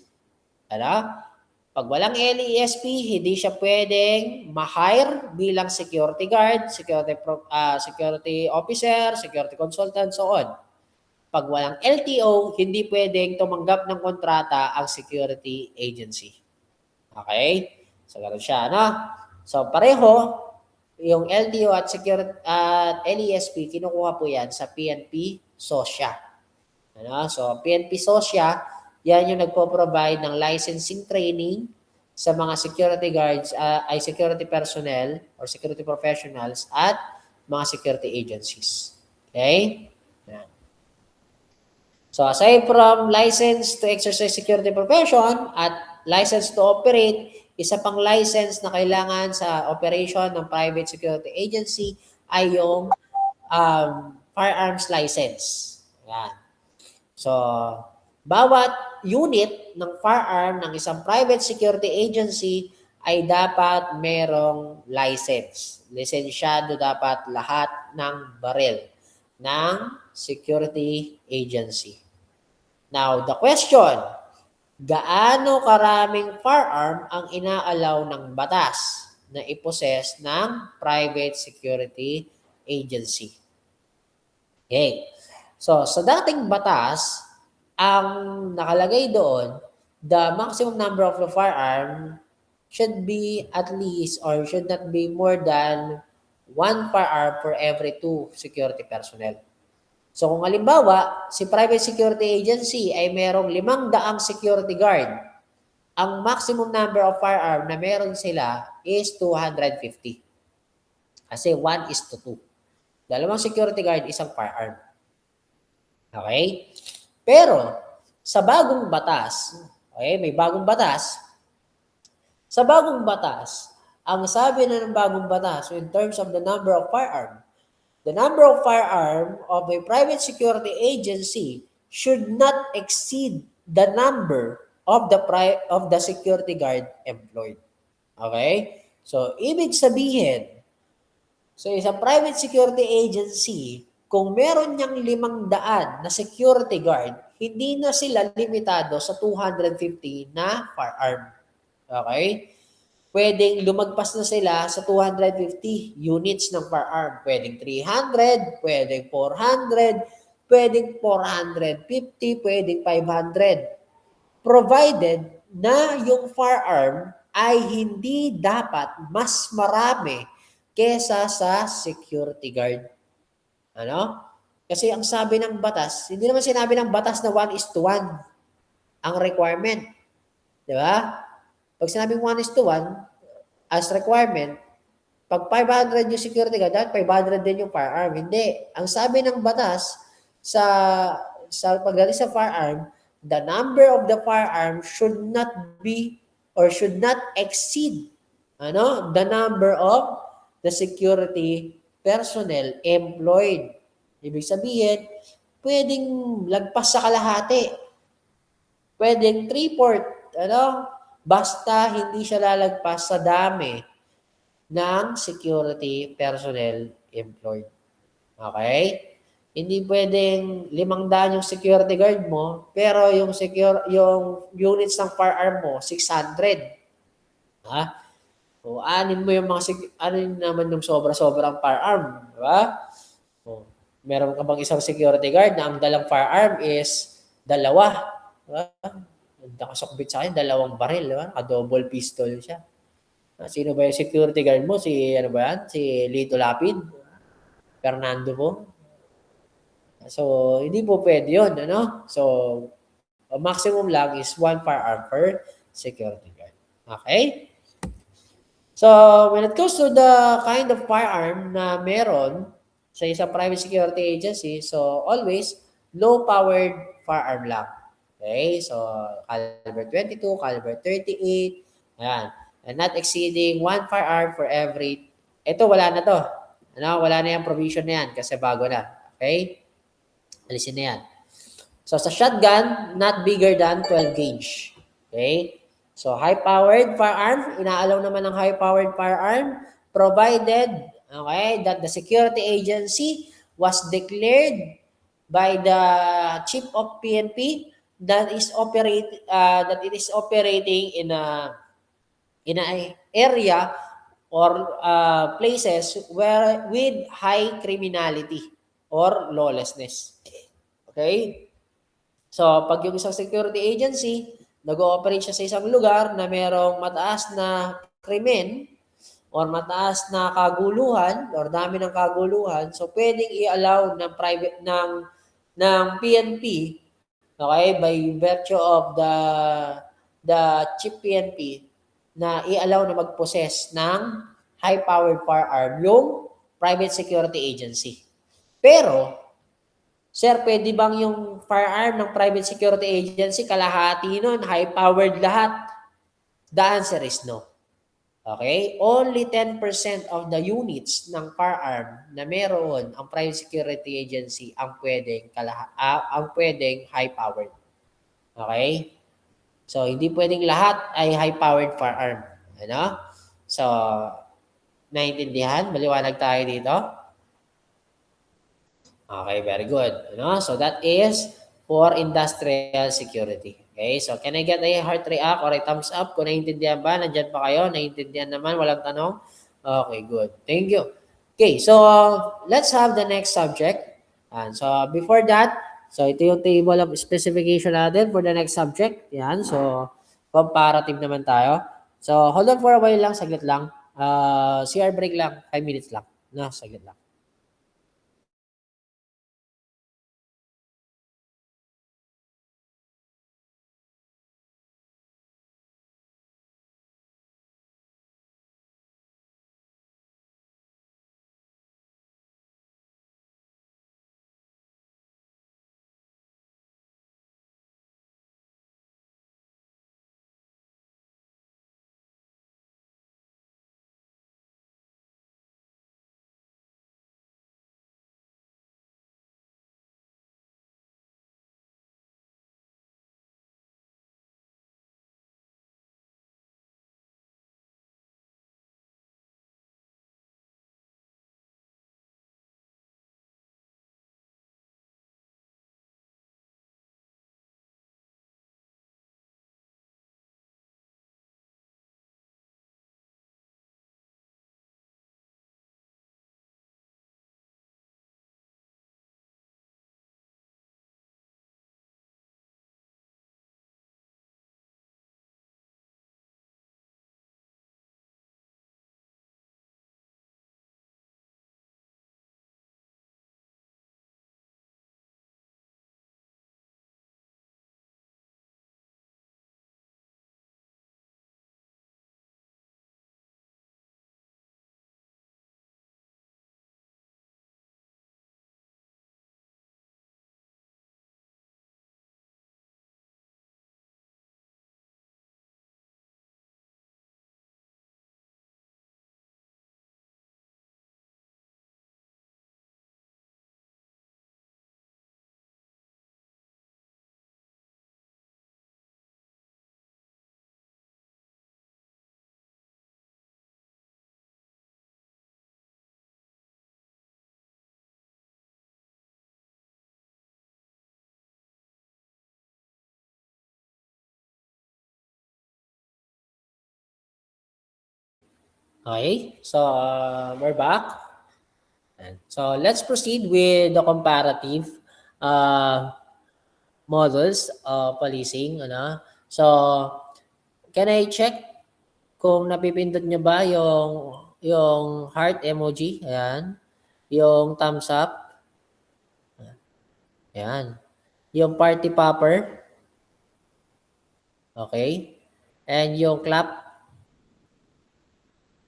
Pag walang LESP, hindi siya pwedeng ma-hire bilang security guard, security officer, security consultant, so on. Pag walang LTO, hindi pwedeng tumanggap ng kontrata ang security agency. Okay? So, ganoon siya, So, pareho, yung LTO at LESP, kinukuha po yan sa PNP SOSYA. So, PNP SOSYA, yan yung nagpo-provide ng licensing training sa mga security guards, ay security personnel or security professionals at mga security agencies. Okay? Yan. So, aside from license to exercise security profession at license to operate, isa pang license na kailangan sa operation ng private security agency ay yung firearms license. Yan. So, bawat unit ng firearm ng isang private security agency ay dapat merong license. Lisensyado dapat lahat ng baril ng security agency. Now, the question, gaano karaming firearm ang inaalaw ng batas na iposes ng private security agency? Okay. So, sa dating batas, ang nakalagay doon, the maximum number of the firearm should be at least or should not be more than 1 firearm for every 2 security personnel. So kung halimbawa, si private security agency ay merong 500 security guard ang maximum number of firearm na meron sila is 250. Kasi 1:2. Dalawang security guard, isang firearm. Okay? Pero, sa bagong batas, okay, may bagong batas. Sa bagong batas, ang sabi na ng bagong batas in terms of the number of firearm, the number of firearm of a private security agency should not exceed the number of the security guard employed. Okay? So, ibig sabihin, so isang private security agency, kung meron niyang 500 na security guard, hindi na sila limitado sa 250 na firearm. Okay? Pwedeng lumagpas na sila sa 250 units ng firearm. Pwedeng 300, pwedeng 400, pwedeng 450, pwedeng 500. Provided na yung firearm ay hindi dapat mas marami kesa sa security guard. Ano? Kasi ang sabi ng batas, hindi naman sinabi ng batas na 1:1 ang requirement. Di ba? Pag sinabing 1:1, as requirement, pag 500 yung security guard, dapat 500 din yung firearm. Hindi. Ang sabi ng batas sa pagdating sa firearm, the number of the firearm should not be or should not exceed the number of the security personnel employed. Ibig sabihin, pwedeng lagpas sa kalahati. Pwedeng 3/4, basta hindi siya lalagpas sa dami ng security personnel employed. Okay? Hindi pwedeng 500 yung security guard mo, pero yung units ng firearm mo 600. Ha? O anin mo yung anin naman yung sobra-sobrang firearm, di ba? O, meron ka bang isang security guard na ang dalang firearm is 2? Diba? Nakasukbit sa akin, 2 baril, di ba? Double pistol siya. Sino ba yung security guard mo? Si Si Lito Lapid? Fernando po? So, hindi po pwede yun, So, maximum lang is 1 firearm per security guard. Okay? So, when it comes to the kind of firearm na meron sa isang private security agency, so always low-powered firearm lang. Okay? So, caliber 22, caliber 38, ayan. And not exceeding 1 firearm for every, ito wala na to. Wala na yung provision na yan kasi bago na. Okay? Alisin na yan. So, sa shotgun, not bigger than 12 gauge. Okay? So, high-powered firearm, inaalaw naman ng high-powered firearm, provided, okay, that the security agency was declared by the chief of PNP that it is operating in a area or places where with high criminality or lawlessness. Okay? So, pag yung isang security agency, nag-ooperate siya sa isang lugar na merong mataas na krimen or mataas na kaguluhan or dami ng kaguluhan, so pwedeng i-allow ng private ng PNP, okay, by virtue of the chief PNP na i-allow na mag-possess ng high-powered firearm yung private security agency. Pero, sir, pwede bang yung firearm ng private security agency, kalahati nun, high-powered lahat? The answer is no. Okay? Only 10% of the units ng firearm na meron ang private security agency ang pwedeng high-powered. Okay? So, hindi pwedeng lahat ay high-powered firearm. So, naiintindihan? Maliwanag tayo dito? Okay, very good. So, that is for industrial security. Okay, so can I get a heart react or a thumbs up kung naiintindihan ba? Nandiyan pa kayo? Naiintindihan naman? Walang tanong? Okay, good. Thank you. Okay, so let's have the next subject. And so before that, so ito yung table of specification natin for the next subject. Yan, so comparative naman tayo. So hold on for a while lang, saglit lang. CR break lang, 5 minutes lang. Saglit lang. Okay, so we're back. So let's proceed with the comparative uh, models of policing. Ano? So, can I check kung napipindot nyo ba yung heart emoji? Ayan. Yung thumbs up. Ayan. Yung party popper. Okay. And yung clap.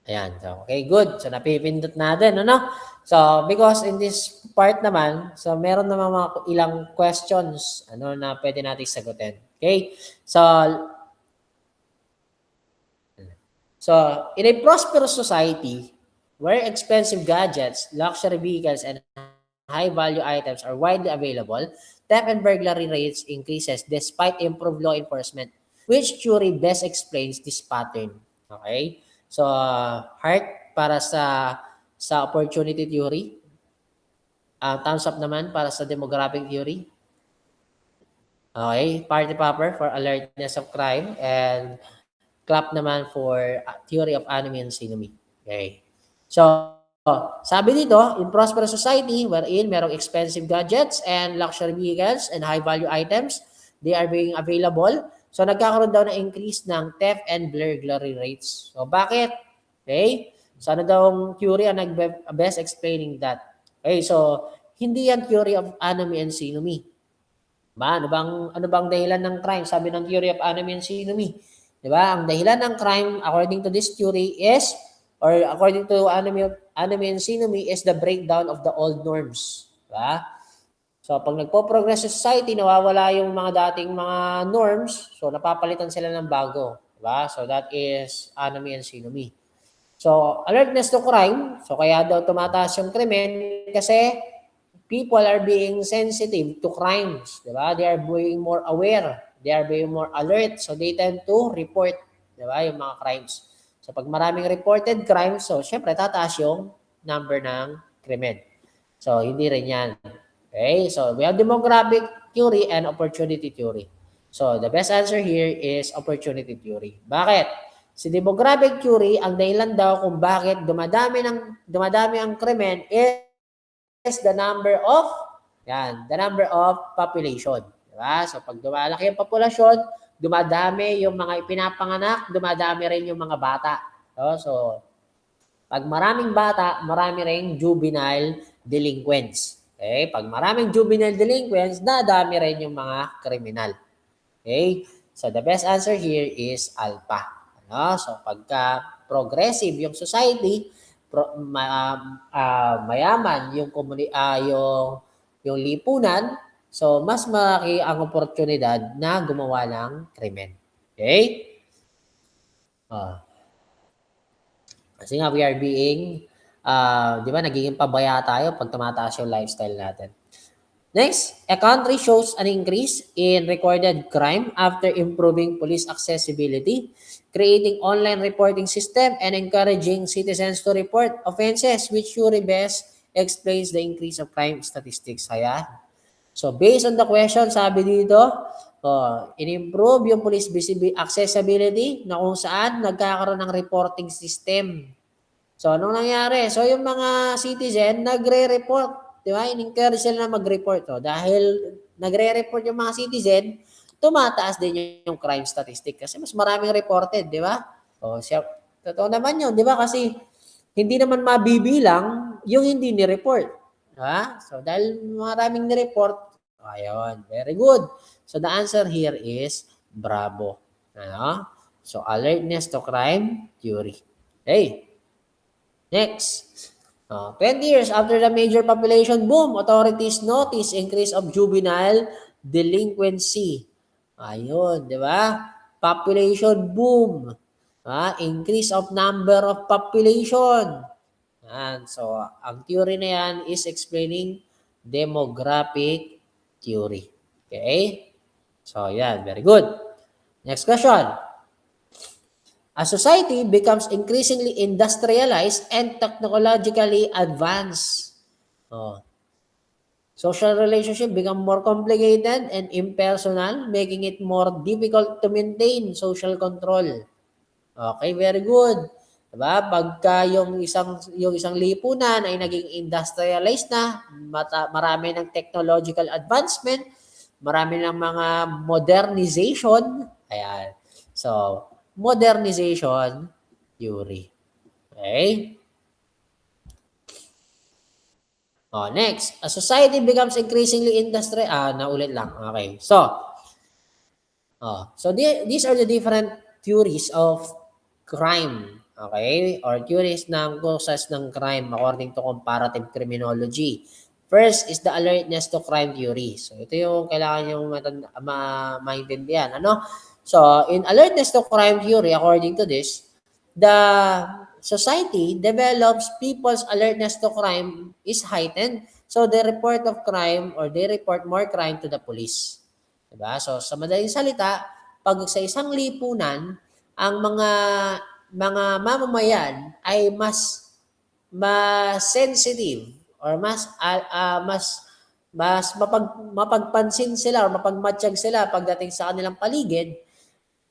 Ayan. So, okay, good. So, napipindot natin. Ano? So, because in this part naman, so meron naman mga ilang questions na pwede natin sagutin. Okay? So, in a prosperous society where expensive gadgets, luxury vehicles, and high-value items are widely available, theft and burglary rates increases despite improved law enforcement, which theory best explains this pattern. Okay? So, heart para sa opportunity theory. Thumbs up naman para sa demographic theory. Okay? Party popper for alertness of crime and clap naman for theory of anime and synonymy. Okay. So, sabi dito, in prosperous society wherein merong expensive gadgets and luxury vehicles and high-value items, they are being available. So, nagkakaroon daw ng increase ng theft and burglary rates. So, bakit? Okay? So, ano daw ang theory ang best explaining that? Okay, so, hindi yan theory of anime and synonymy. Ba, ano bang dahilan ng crime? Sabi ng theory of anime and synonymy. 'Di ba? Ang dahilan ng crime according to this theory is or according to anime and synonymy is the breakdown of the old norms. 'Di ba? So pag nagpo-progress sa society, nawawala yung mga dating mga norms, so napapalitan sila ng bago, 'di ba? So that is anime and synonymy. So alertness to crime, so kaya daw tumataas yung krimen kasi people are being sensitive to crimes, di ba? They are being more aware, they are being more alert, so they tend to report, di ba, yung mga crimes. So pag maraming reported crimes, so syempre tataas yung number ng krimen. So hindi rin yan. Okay, so we have demographic theory and opportunity theory. So the best answer here is opportunity theory. Bakit? Si demographic theory, ang dahilan daw kung bakit dumadami ang krimen is the number of population. Diba? So pag dumalaki ang populasyon, dumadami yung mga ipinapanganak, dumadami rin yung mga bata. So pag maraming bata, marami rin juvenile delinquents. Okay? Pag maraming juvenile delinquents, dadami rin yung mga kriminal. Okay? So the best answer here is alpha. So pagka progressive yung society, mayaman yung yung lipunan, so mas malaki ang oportunidad na gumawa ng krimen. Okay? Kasi nga we are being di ba nagiging pabaya tayo pag tumataas yung lifestyle natin. Next, a country shows an increase in recorded crime after improving police accessibility, creating online reporting system, and encouraging citizens to report offenses, which theory best explains the increase of crime statistics. Ayan. So, based on the question, sabi dito, in-improve yung police accessibility na kung saan nagkakaroon ng reporting system. So, anong nangyari? So, yung mga citizen, nagre-report. Di ba? In-encourage sila na mag-report. So, dahil nagre-report yung mga citizen, tumataas din yung crime statistic kasi mas maraming reported, di ba? O, totoo naman yun, di ba? Kasi hindi naman mabibilang yung hindi ni-report. Diba? So, dahil maraming ni-report, ayun, very good. So, the answer here is bravo. Ano? So, alertness to crime theory. Okay. Next, 20 years after the major population boom, authorities notice increase of juvenile delinquency. Ayun, di ba? Population boom. Increase of number of population. So, ang theory na yan is explaining demographic theory. Okay? So, yan. Very good. Next question. A society becomes increasingly industrialized and technologically advanced. Social relationship become more complicated and impersonal, making it more difficult to maintain social control. Okay, very good. Diba? Pagka yung isang lipunan ay naging industrialized na, marami ng technological advancement, marami ng mga modernization. Ayan. So, modernization theory. Okay? Oh, next, a society becomes increasingly industrial. Naulit lang. Okay. These are the different theories of crime. Okay? Or theories ng causes ng crime according to comparative criminology. First is the alertness to crime theory. So, ito yung kailangan yung maintindihan. Ano? So, in alertness to crime theory, according to this, the society develops people's alertness to crime is heightened. So, they report of crime or they report more crime to the police. Diba? So, sa madaling salita, pag sa isang lipunan, ang mga mamamayan ay mas sensitive or mas mapagpansin sila or mapagmatsyag sila pagdating sa kanilang paligid,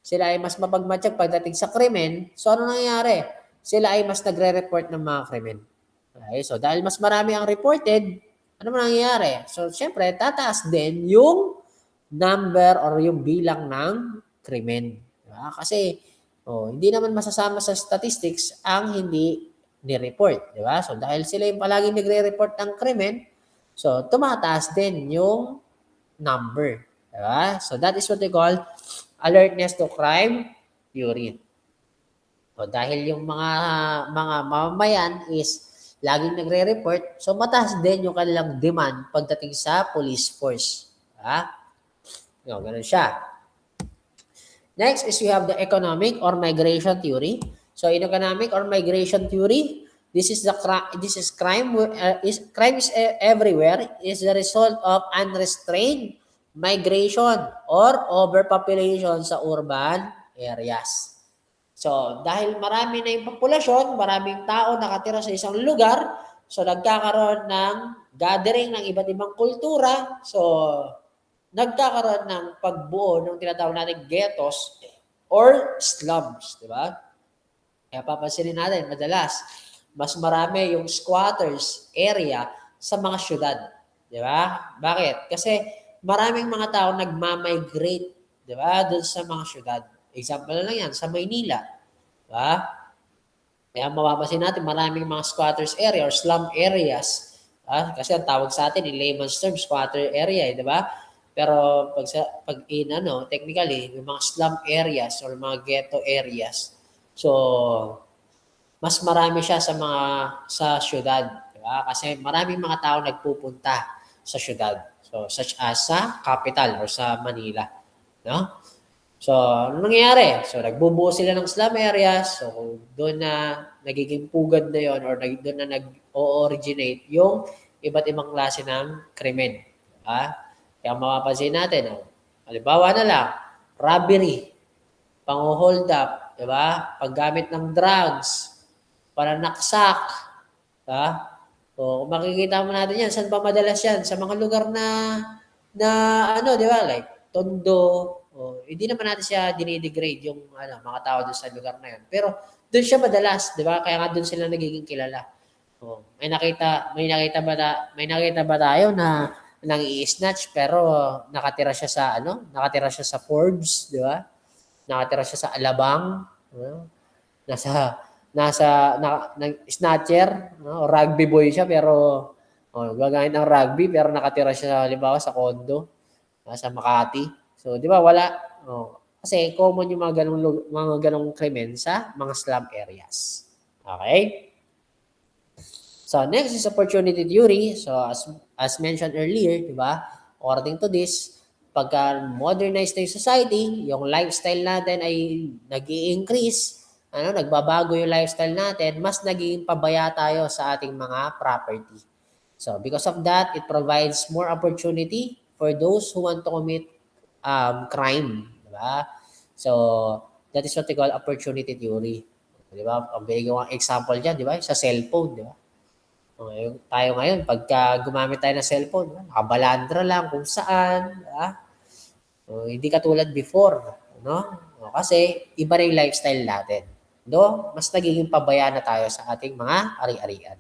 sila ay mas mapagmatsyag pagdating sa krimen. So, ano nangyayari? Sila ay mas nagre-report ng mga krimen. Okay? So, dahil mas marami ang reported, ano nangyayari? So, syempre, tataas din yung number or yung bilang ng krimen. Diba? Kasi hindi naman masasama sa statistics ang hindi ni-report. Diba? So dahil sila yung palaging nagre-report ng krimen, so tumataas din yung number. Diba? So that is what they call alertness to crime theory. So dahil yung mga mamamayan is laging nagre-report, so mataas din yung kanilang demand pagdating sa police force. Diba? Ganun siya. Next is we have the economic or migration theory. So in economic or migration theory, this is crime is everywhere is the result of unrestrained migration or overpopulation sa urban areas. So dahil marami na yung populasyon, maraming tao nakatira sa isang lugar, so nagkakaroon ng gathering ng iba't ibang kultura. So nagkakaroon ng pagbuo ng tinatawag natin ghettos or slums, di ba? Kaya papansinin natin, madalas, mas marami yung squatters area sa mga syudad. Di ba? Bakit? Kasi maraming mga tao nagmamigrate, di ba, doon sa mga syudad. Example na lang yan, sa Maynila. Di ba? Kaya mapapansin natin, maraming mga squatters area or slum areas. Kasi ang tawag sa atin, in layman's terms, squatter area, di ba? Pero technically, yung mga slum areas or mga ghetto areas. So, mas marami siya sa syudad, di ba? Kasi maraming mga tao nagpupunta sa syudad. So, such as sa capital or sa Manila, no? So, ano nangyayari? So, nagbubuo sila ng slum areas. So, doon na nagiging pugad na yon or doon na nag-originate yung iba't ibang klase ng krimen. Kaya mapapansin natin, halimbawa na lang, robbery, pang-hold up, di ba? Paggamit ng drugs, pananaksak, kung makikita mo natin yan, saan pa madalas yan? Sa mga lugar na di ba? Like, Tondo, hindi naman natin siya dinidegrade yung mga tao doon sa lugar na yan. Pero doon siya madalas, di ba? Kaya nga doon sila nagiging kilala. May nakita ba tayo na nang i-snatch pero nakatira siya sa Forbes, di ba? Nakatira siya sa Alabang, snatcher, rugby boy siya pero gagamit ng rugby pero nakatira siya halimbawa sa condo, sa Makati. So, di ba wala? Kasi common yung mga ganong krimen sa mga slum areas. Okay? So, next is opportunity theory. So, as mentioned earlier, di ba? According to this, pagka modernized na yung society, yung lifestyle natin ay nag-i-increase, nagbabago yung lifestyle natin, mas naging pabaya tayo sa ating mga property. So, because of that, it provides more opportunity for those who want to commit crime. Di ba? So, that is what we call opportunity theory. Di ba? Ang binigyan example dyan, di ba? Sa cellphone, di ba? Tayo ngayon, pagka gumamit tayo ng cellphone, nakabalandra lang kung saan. Hindi katulad before. No? Kasi iba rin yung lifestyle natin. Mas nagiging pabaya na tayo sa ating mga ari-arian.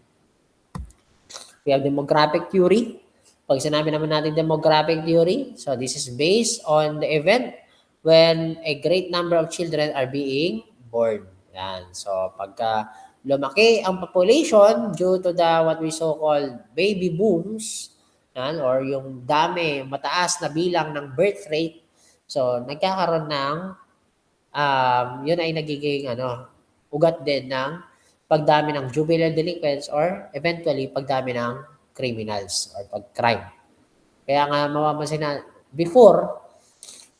We have demographic theory. Pag sinabi naman natin demographic theory, so this is based on the event when a great number of children are being born. Yan. So pagka lumaki ang population due to the what we so called baby booms, yan, or yung dami, mataas na bilang ng birth rate, so nagkakaroon ng yun ay nagiging ugat din ng pagdami ng juvenile delinquents or eventually pagdami ng criminals or pag-crime. Kaya nga mapapansin na before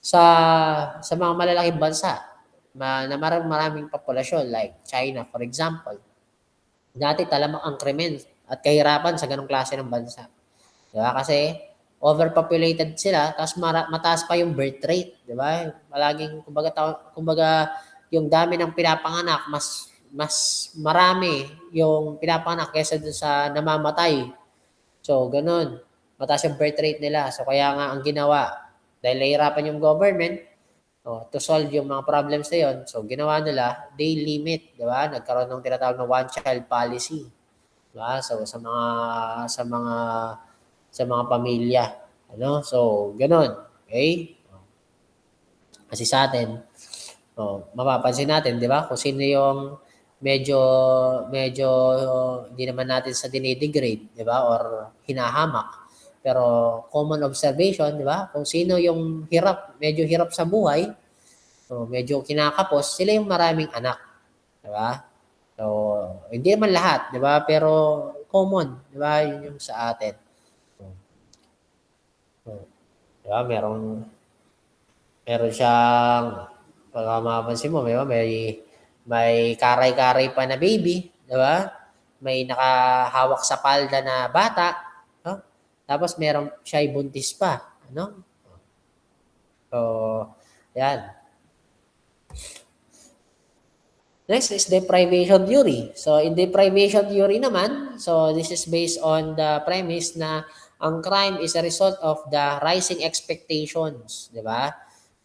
sa mga malalaking bansa na maraming populasyon like China for example, dati talamak ang krimen at kahirapan sa ganong klase ng bansa. Diba? Kasi overpopulated sila, tapos mataas pa yung birth rate, di ba? Palaging kumbaga yung dami ng pinapanganak mas marami yung pinapanganak kaysa dun sa namamatay. So, ganun. Mataas yung birth rate nila. So, kaya nga ang ginawa, dahil nahihirapan yung government, to solve yung mga problems na yun, so ginawa nila, they limit, di ba? Nagkaroon ng tinatawag na one-child policy. Diba? So, sa mga pamilya. So, ganun. Okay? Kasi sa atin, mapapansin natin, di ba? Kung sino yung medyo hindi naman natin sa dinidegrade, di ba? Or hinahamak. Pero common observation, di ba? Kung sino yung medyo hirap sa buhay, so medyo kinakapos, sila yung maraming anak. Di ba? So, hindi naman lahat, di ba? Pero common, di ba? Yun yung sa atin. Di ba? Meron siyang, pagka mapapansin mo, may karay-karay pa na baby, di ba? May nakahawak sa palda na bata, no? Tapos meron siya buntis pa, ano? So, yan. Next is deprivation theory. So, in deprivation theory naman, so this is based on the premise na ang crime is a result of the rising expectations, di ba?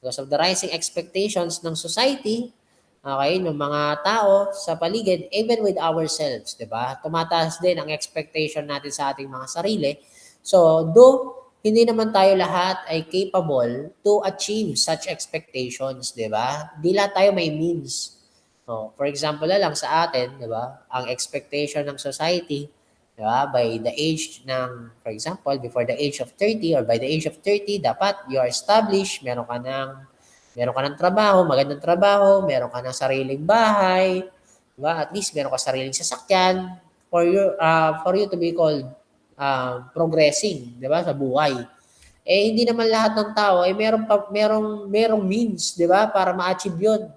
Because of the rising expectations ng society, okay, ng mga tao sa paligid, even with ourselves, di ba? Tumataas din ang expectation natin sa ating mga sarili. So, though hindi naman tayo lahat ay capable to achieve such expectations, di ba? Di lahat tayo may means. For example lang sa atin, di ba? Ang expectation ng society, di ba? By the age ng, for example, before the age of 30 or by the age of 30, dapat you are established, meron ka ng trabaho, magandang trabaho, meron ka ng sariling bahay, di ba? At least meron ka sariling sasakyan for you to be called progressing, di ba? Sa buhay. Hindi naman lahat ng tao ay merong means, di ba? Para ma-achieve 'yun.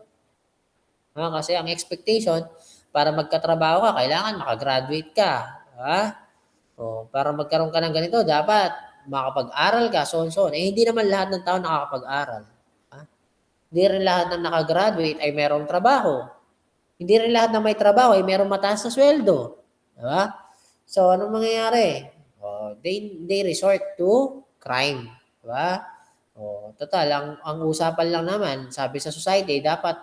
Kasi ang expectation, para magkatrabaho ka, kailangan makagraduate ka. Diba? Para magkaroon ka ng ganito, dapat makapag-aral ka, so on, so on. Hindi naman lahat ng tao nakakapag-aral. Hindi rin lahat ng nakagraduate ay merong trabaho. Hindi rin lahat ng may trabaho ay merong mataas na sweldo. Diba? So, anong mangyayari? They resort to crime. Diba? Total, ang usapan lang naman, sabi sa society, dapat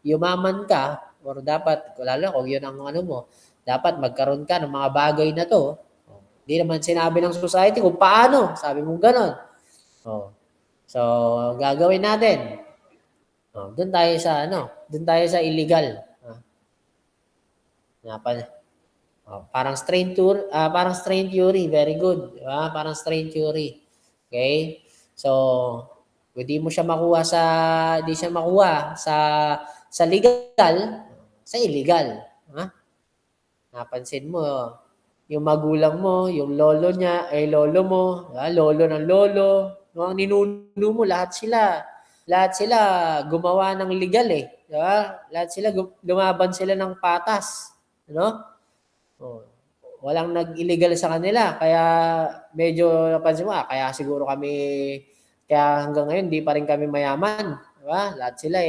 yumaman ka or dapat, lalo kung yun ang mo, dapat magkaroon ka ng mga bagay na to. Hindi naman sinabi ng society kung paano. Sabi mo gano'n. So, gagawin natin. Doon tayo sa illegal. Parang strain theory, very good. Diba? Parang strain theory. Okay? So, hindi siya makuha sa legal, sa illegal. Napansin mo, yung magulang mo, yung lolo lolo mo, lolo ng lolo, ang ninuno mo, lahat sila gumawa ng legal diba? Lahat sila lumaban sila ng patas, walang nag-illegal sa kanila, kaya medyo napansin mo, kaya siguro kaya hanggang ngayon di pa rin kami mayaman, diba? Lahat sila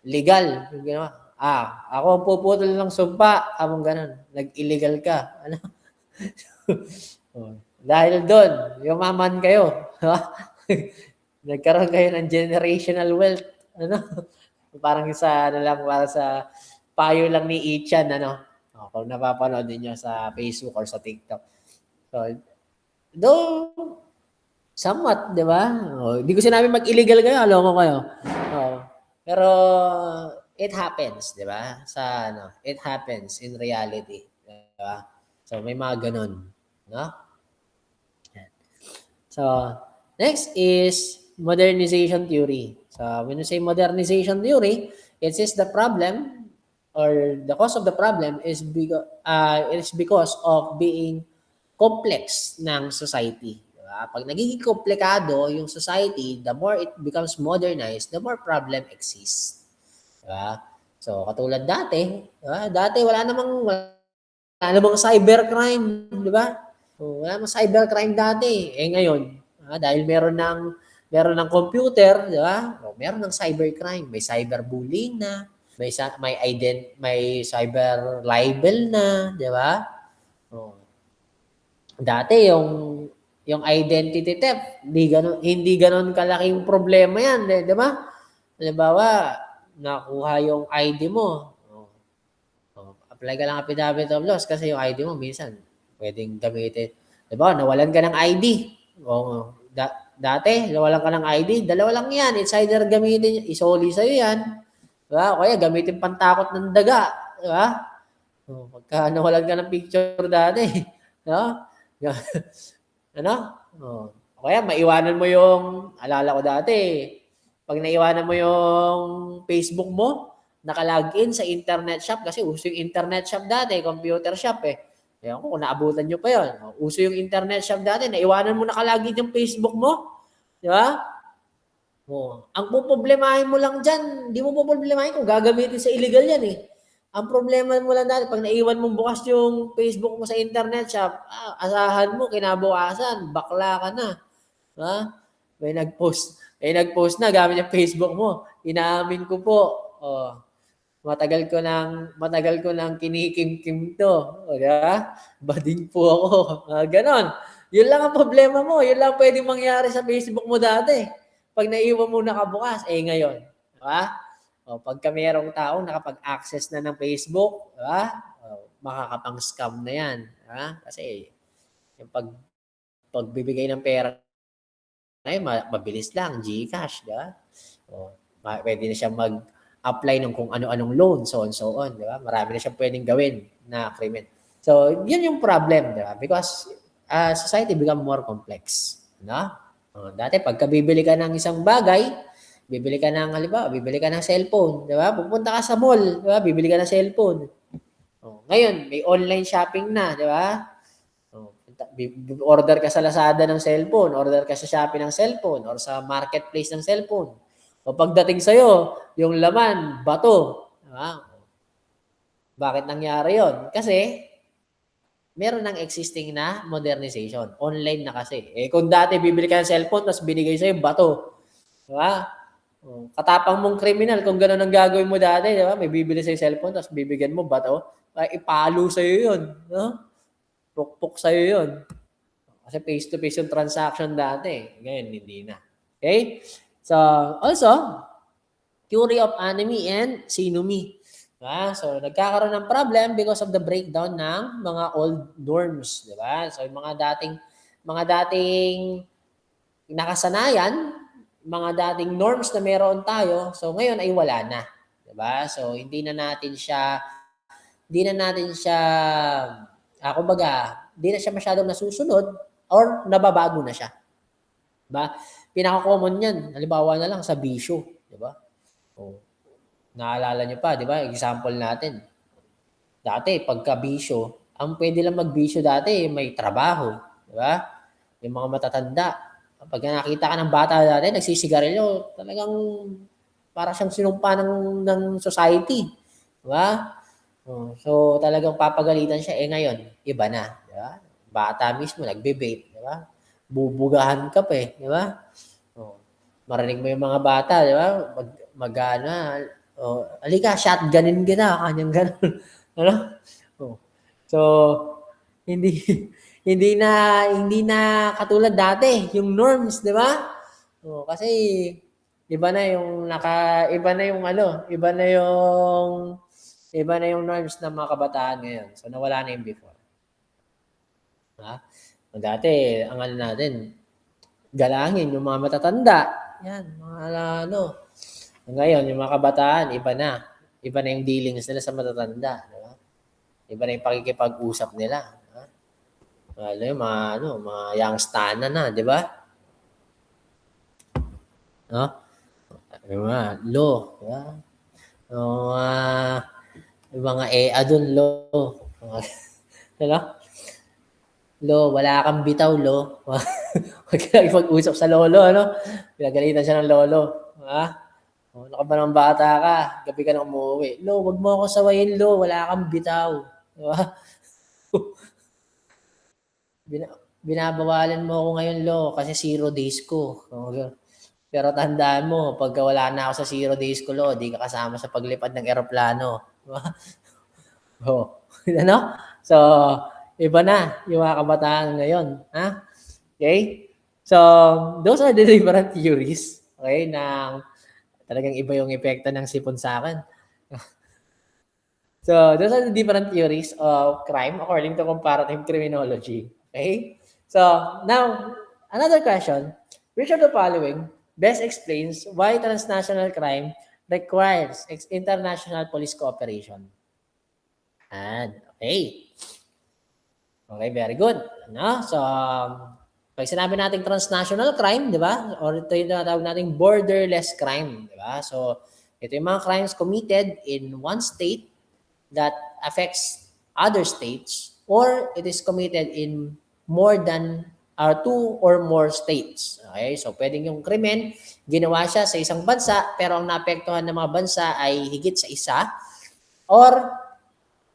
legal yung ginawa. Ako ang puputol ng sumpa, among ganun, nag-illegal ka, dahil doon, yumaman kayo, nagkaroon kayo ng generational wealth, Parang sa ano lang, para sa payo lang ni Ichan, ano. Kung napapanood niyo sa Facebook or sa TikTok. So, though somewhat, 'di ba? Hindi ko sinabing mag-illegal kayo, loko kayo. Oh, pero it happens, 'di ba? Sa ano, it happens in reality, 'di ba? So may mga ganun, no? So next is modernization theory. So when you say modernization theory, it says the problem or the cause of the problem is because of being complex ng society. Diba? Pag nagiging komplikado yung society, the more it becomes modernized, the more problem exists. Diba? So, katulad dati, diba? Dati wala namang cybercrime, di ba? Wala namang cybercrime dati. Ngayon, dahil meron ng computer, di ba? Meron ng cybercrime, may cyberbullying na, may cyber libel na, di ba? Oh. Dati yung identity theft, hindi ganoon kalaking problema 'yan, 'di ba? Halimbawa, nakuha yung ID mo. Apply ka lang affidavit of loss kasi yung ID mo minsan pwedeng gamitin. 'Di ba? Nawalan ka ng ID. Dati nawalan ka ng ID, dalawa lang 'yan. It's either gamitin, isoli sa'yo 'yan. 'Di ba? O kaya gamitin pantakot ng daga, 'di ba? Pagka nawalan ka ng picture dati, 'di ba? Ano? O kaya maiwanan mo yung, alala ko dati, pag naiwanan mo yung Facebook mo, naka-login sa internet shop kasi uso yung internet shop dati, computer shop eh. Ewan ko kung naabutan nyo pa yun. Uso yung internet shop dati, naiwanan mo naka-login yung Facebook mo. Di ba? Ang poproblemahin mo lang dyan, hindi mo poproblemahin kung gagamitin sa illegal yan eh. Ang problema mo lang dati, pag naiwan mong bukas yung Facebook mo sa internet shop, asahan mo, kinabukasan, bakla ka na. Ha? May nag-post na gamit yung Facebook mo. Inaamin ko po. Matagal ko nang kinikim-kim to. O, diba? Bading po ako. Ganon. Yun lang ang problema mo. Yun lang pwedeng mangyari sa Facebook mo dati. Pag naiwan mo nakabukas, ngayon. Diba? Pagka mayroong taong nakapag-access na ng Facebook, diba? Makakapang-scam na yan. Diba? Kasi yung pagbibigay ng pera ay mabilis lang, GCash, di ba? Pwede na siya mag-apply ng kung ano-anong loan, so on, so on, di ba? Marami na siyang pwedeng gawin na krimen. So, yun yung problem, di ba? Because society become more complex, no? Dati, pagka bibili ka ng isang bagay, bibili ka ng cellphone, di ba? Pupunta ka sa mall, di ba? Bibili ka ng cellphone. Ngayon, may online shopping na, di ba? Order ka sa Lazada ng cellphone, order ka sa Shopee ng cellphone, or sa marketplace ng cellphone. O pagdating sa'yo, yung laman, bato. Diba? Bakit nangyari yon? Kasi, meron ng existing na modernization. Online na kasi. Kung dati bibili ka ng cellphone, tapos binigay sa'yo, bato. Diba? Katapang mong kriminal, kung gano'n ang gagawin mo dati, diba? May bibili sa'yo cellphone, tapos bibigyan mo, bato. Ipalo sa'yo yun. No? Pukpok sa'yo yun. Kasi face-to-face yung transaction dati. Ngayon, hindi na. Okay? So, also, theory of enemy and synonymy. So, nagkakaroon ng problem because of the breakdown ng mga old norms. Diba? So, yung mga dating nakasanayan, mga dating norms na meron tayo, so ngayon ay wala na. Diba? So, hindi na natin siya kumbaga, di na siya masyadong nasusunod or nababago na siya. Diba? Pinaka-common yan, halimbawa na lang sa bisyo. Diba? Naalala nyo pa, diba? Example natin. Dati, pagka bisyo, ang pwede lang magbisyo dati, may trabaho. Diba? Yung mga matatanda. Pag nakita ka ng bata dati, nagsisigarilyo, talagang para siyang sinumpa ng society. Diba? So, talagang papagalitan siya. Ngayon, iba na. Diba? Bata mismo, nagbe-vape. Diba? Bubugahan ka pa eh. Diba? Marinig mo yung mga bata. Diba? Alika, shotgunin kita. Kanyang ganun. Ano? So, hindi na katulad dati. Yung norms, diba? Kasi, Iba na yung iba na yung norms ng mga kabataan ngayon. So nawala na yung before. Ha? Dati, ang ano natin, galangin yung mga matatanda. Yan, mga ano. Ngayon, yung mga kabataan, iba na. Iba na yung dealings nila sa matatanda. Di ba? Iba na yung pakikipag-usap nila. Ha? Lalo yung mga youngstana na, di ba? No? Yung mga law. Di ba? Yung mga EA dun, law. Ano? Lo, wala kang bitaw, lo. Huwag ka nakipag-usap sa lolo, ano? Pinagalitan siya ng lolo. Ha? Ano ka ba ng bata ka? Gabi ka na umuwi. Lo, wag mo ako sawayin, lo. Wala kang bitaw. Diba? Binabawalan mo ako ngayon, lo, kasi 0 days ko. Pero tandaan mo, pagka wala na ako sa 0 days ko, lo, di ka kasama sa paglipad ng eroplano. Diba? Oh. Ano? So, iba na yung mga kabataan ngayon. Ha? Okay? So, those are the different theories. Okay? Na talagang iba yung epekto ng sipon sa akin. So, those are the different theories of crime according to comparative criminology. Okay? So, now, another question. Which of the following best explains why transnational crime requires international police cooperation? And, okay. Okay, very good. No? So, pag sinabi nating transnational crime, di ba? Or ito yung tinatawag nating borderless crime, di ba? So, ito yung mga crimes committed in one state that affects other states, or it is committed in more than two or more states. Okay? So, pwedeng yung krimen, ginawa siya sa isang bansa, pero ang naapektuhan ng mga bansa ay higit sa isa, or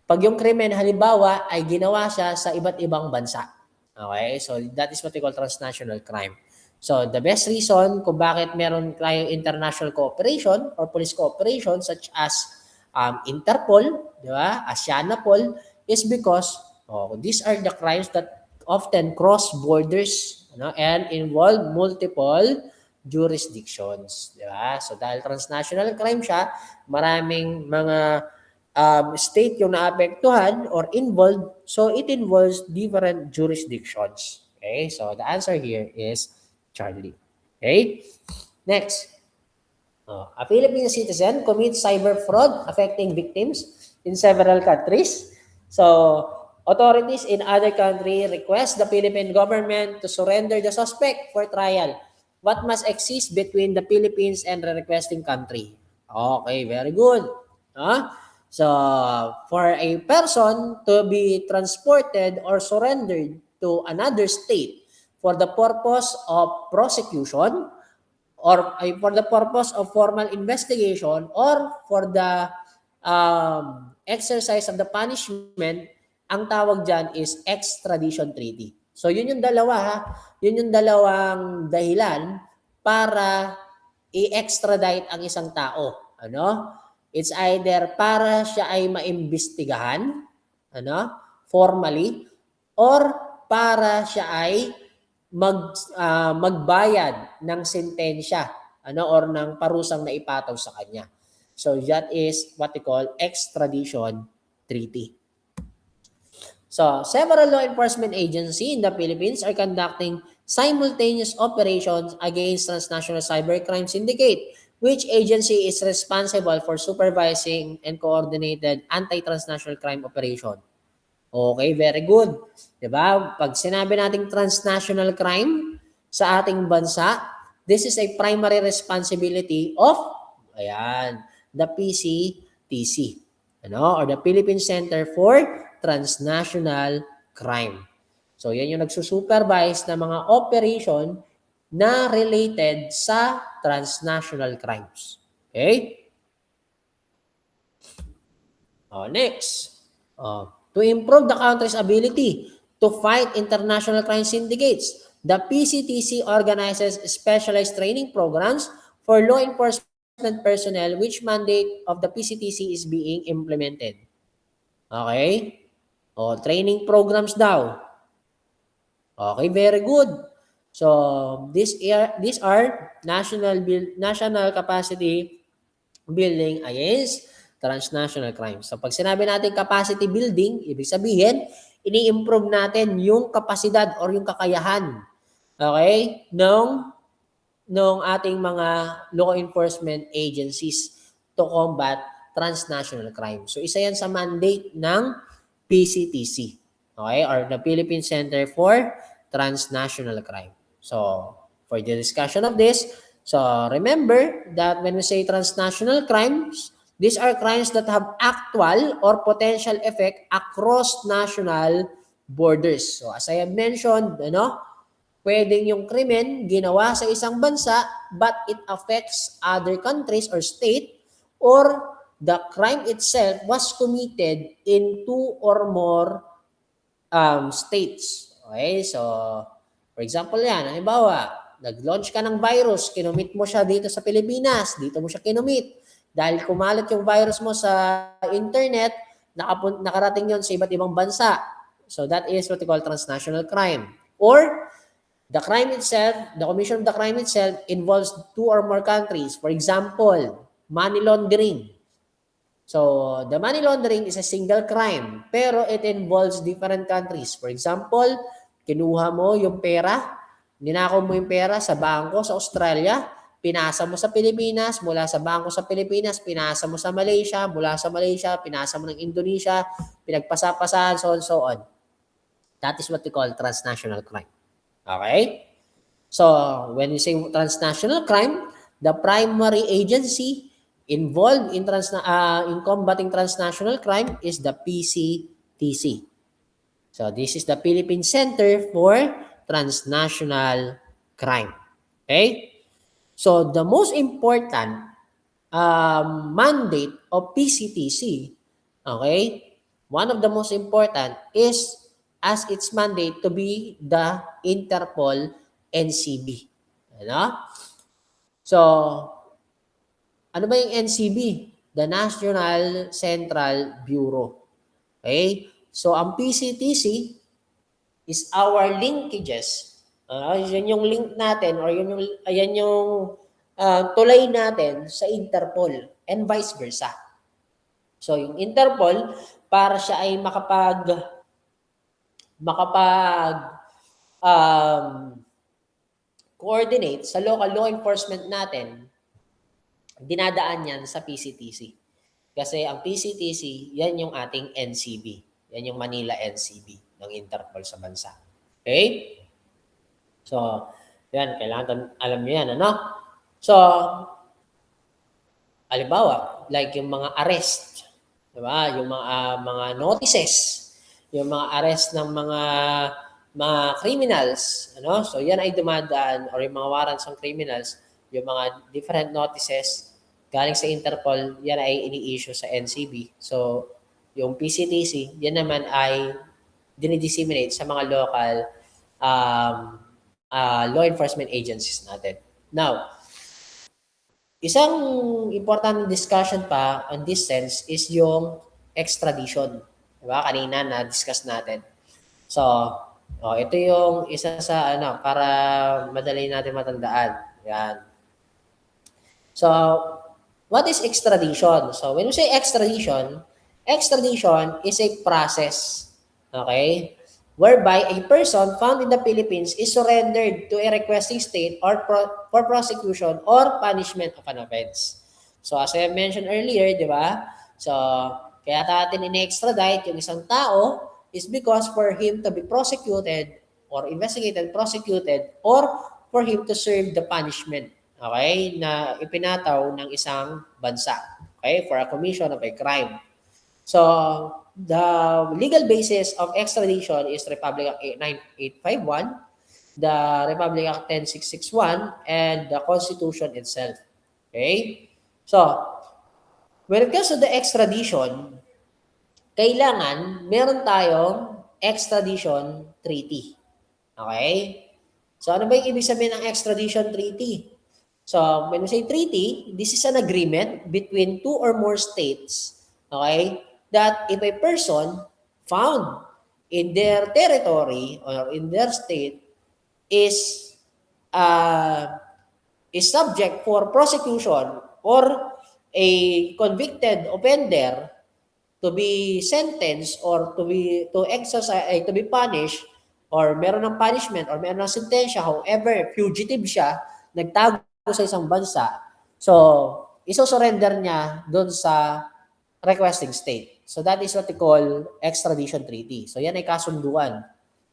pag yung krimen halimbawa ay ginawa siya sa iba't ibang bansa. Okay? So that is what we call transnational crime. So the best reason kung bakit meron tayong international cooperation or police cooperation such as Interpol, di ba? Asianapol is because these are the crimes that often cross borders, and involve multiple jurisdictions, di ba? So dahil transnational crime siya, maraming mga state yung naapektuhan or involved, so it involves different jurisdictions. Okay, so the answer here is Charlie. Okay, next. A Philippine citizen commits cyber fraud affecting victims in several countries. So, authorities in other country request the Philippine government to surrender the suspect for trial. What must exist between the Philippines and the requesting country? Okay, very good. Huh? So, for a person to be transported or surrendered to another state for the purpose of prosecution, or for the purpose of formal investigation, or for the exercise of the punishment, ang tawag dyan is extradition treaty. So yun yung dalawa, yun yung dalawang dahilan para i-extradite ang isang tao. Ano? It's either para siya ay maimbestigahan, formally, or para siya ay magbayad ng sentensya, or ng parusang naipataw sa kanya. So that is what we call extradition treaty. So, several law enforcement agencies in the Philippines are conducting simultaneous operations against transnational cybercrime syndicate. Which agency is responsible for supervising and coordinated anti-transnational crime operation? Okay, very good. Diba? Pag sinabi nating transnational crime sa ating bansa, this is a primary responsibility of, the PCTC, or the Philippine Center for Transnational Crime. So, yan yung nagsusupervise ng mga operation na related sa transnational crimes. Okay? Next. To improve the country's ability to fight international crime syndicates, the PCTC organizes specialized training programs for law enforcement personnel which mandate of the PCTC is being implemented. Okay? Training programs daw. Okay, very good. So these are national capacity building against transnational crime. So pag sinabi natin capacity building, ibig sabihin, ini-improve natin yung kapasidad or yung kakayahan, okay, ng ating mga law enforcement agencies to combat transnational crime. So isa yan sa mandate ng PCTC, okay, or the Philippine Center for Transnational Crime. So for the discussion of this, so remember that when we say transnational crimes, these are crimes that have actual or potential effect across national borders. So as I have mentioned, pwedeng yung krimen ginawa sa isang bansa but it affects other countries or state, or the crime itself was committed in two or more states. Okay, so for example yan, halimbawa, nag-launch ka ng virus, kinumit mo siya dito sa Pilipinas, dito mo siya kinumit. Dahil kumalat yung virus mo sa internet, nakarating yon sa iba't ibang bansa. So that is what we call transnational crime. Or the crime itself, the commission of the crime itself involves two or more countries. For example, money laundering. So, the money laundering is a single crime, pero it involves different countries. For example, kinuha mo yung pera, ninakaw mo yung pera sa bangko sa Australia, pinasa mo sa Pilipinas, mula sa bangko sa Pilipinas, pinasa mo sa Malaysia, mula sa Malaysia, pinasa mo ng Indonesia, pinagpasa-pasahan, so on, so on. That is what we call transnational crime. Okay? So, when you say transnational crime, the primary agency involved in combating transnational crime is the PCTC. So, this is the Philippine Center for Transnational Crime. Okay? So, the most important mandate of PCTC, okay, one of the most important is as its mandate to be the Interpol NCB. Ano? So, ano ba yung NCB? The National Central Bureau. Okay? So, ang PCTC is our linkages. Yan yung link natin or yan yung tulay natin sa Interpol and vice versa. So, yung Interpol, para siya ay makapag coordinate sa local law enforcement natin, dinadaan yan sa PCTC. Kasi ang PCTC, yan yung ating NCB. Yan yung Manila NCB ng Interpol sa bansa. Okay? So, yan, kailangan alam nyo yan, ano? So, halimbawa, like yung mga arrest, diba? Yung mga notices, yung mga arrest ng mga criminals, ano? So yan ay dumadaan, or yung mga warrants ng criminals, yung mga different notices galing sa Interpol, yan ay ini-issue sa NCB. So yung PCTC, yan naman ay dinidisseminate sa mga local law enforcement agencies natin. Now, isang important discussion pa on this sense is yung extradition. Diba? Kanina na-discuss natin. So, ito yung isa sa para madali natin matandaan. Yan. So, what is extradition? So, when we say extradition is a process, okay, whereby a person found in the Philippines is surrendered to a requesting state or for prosecution or punishment of an offense. So, as I mentioned earlier, di ba? So, kaya natin in-extradite yung isang tao is because for him to be prosecuted or investigated, prosecuted, or for him to serve the punishment, okay, na ipinataw ng isang bansa, okay, for a commission of a crime. So, the legal basis of extradition is Republic Act 9851, the Republic Act 10661, and the Constitution itself. Okay? So, when it comes to the extradition, kailangan meron tayong extradition treaty. Okay? So, ano ba yung ibig sabihin ng extradition treaty? So, when we say treaty, this is an agreement between two or more states, okay, that if a person found in their territory or in their state is is subject for prosecution or a convicted offender to be sentenced or to exercise to be punished or meron ng punishment or meron ng sentensya, however fugitive siya, nagtago sa isang bansa, so iso-surrender niya doon sa requesting state. So that is what we call extradition treaty. So yan ay kasunduan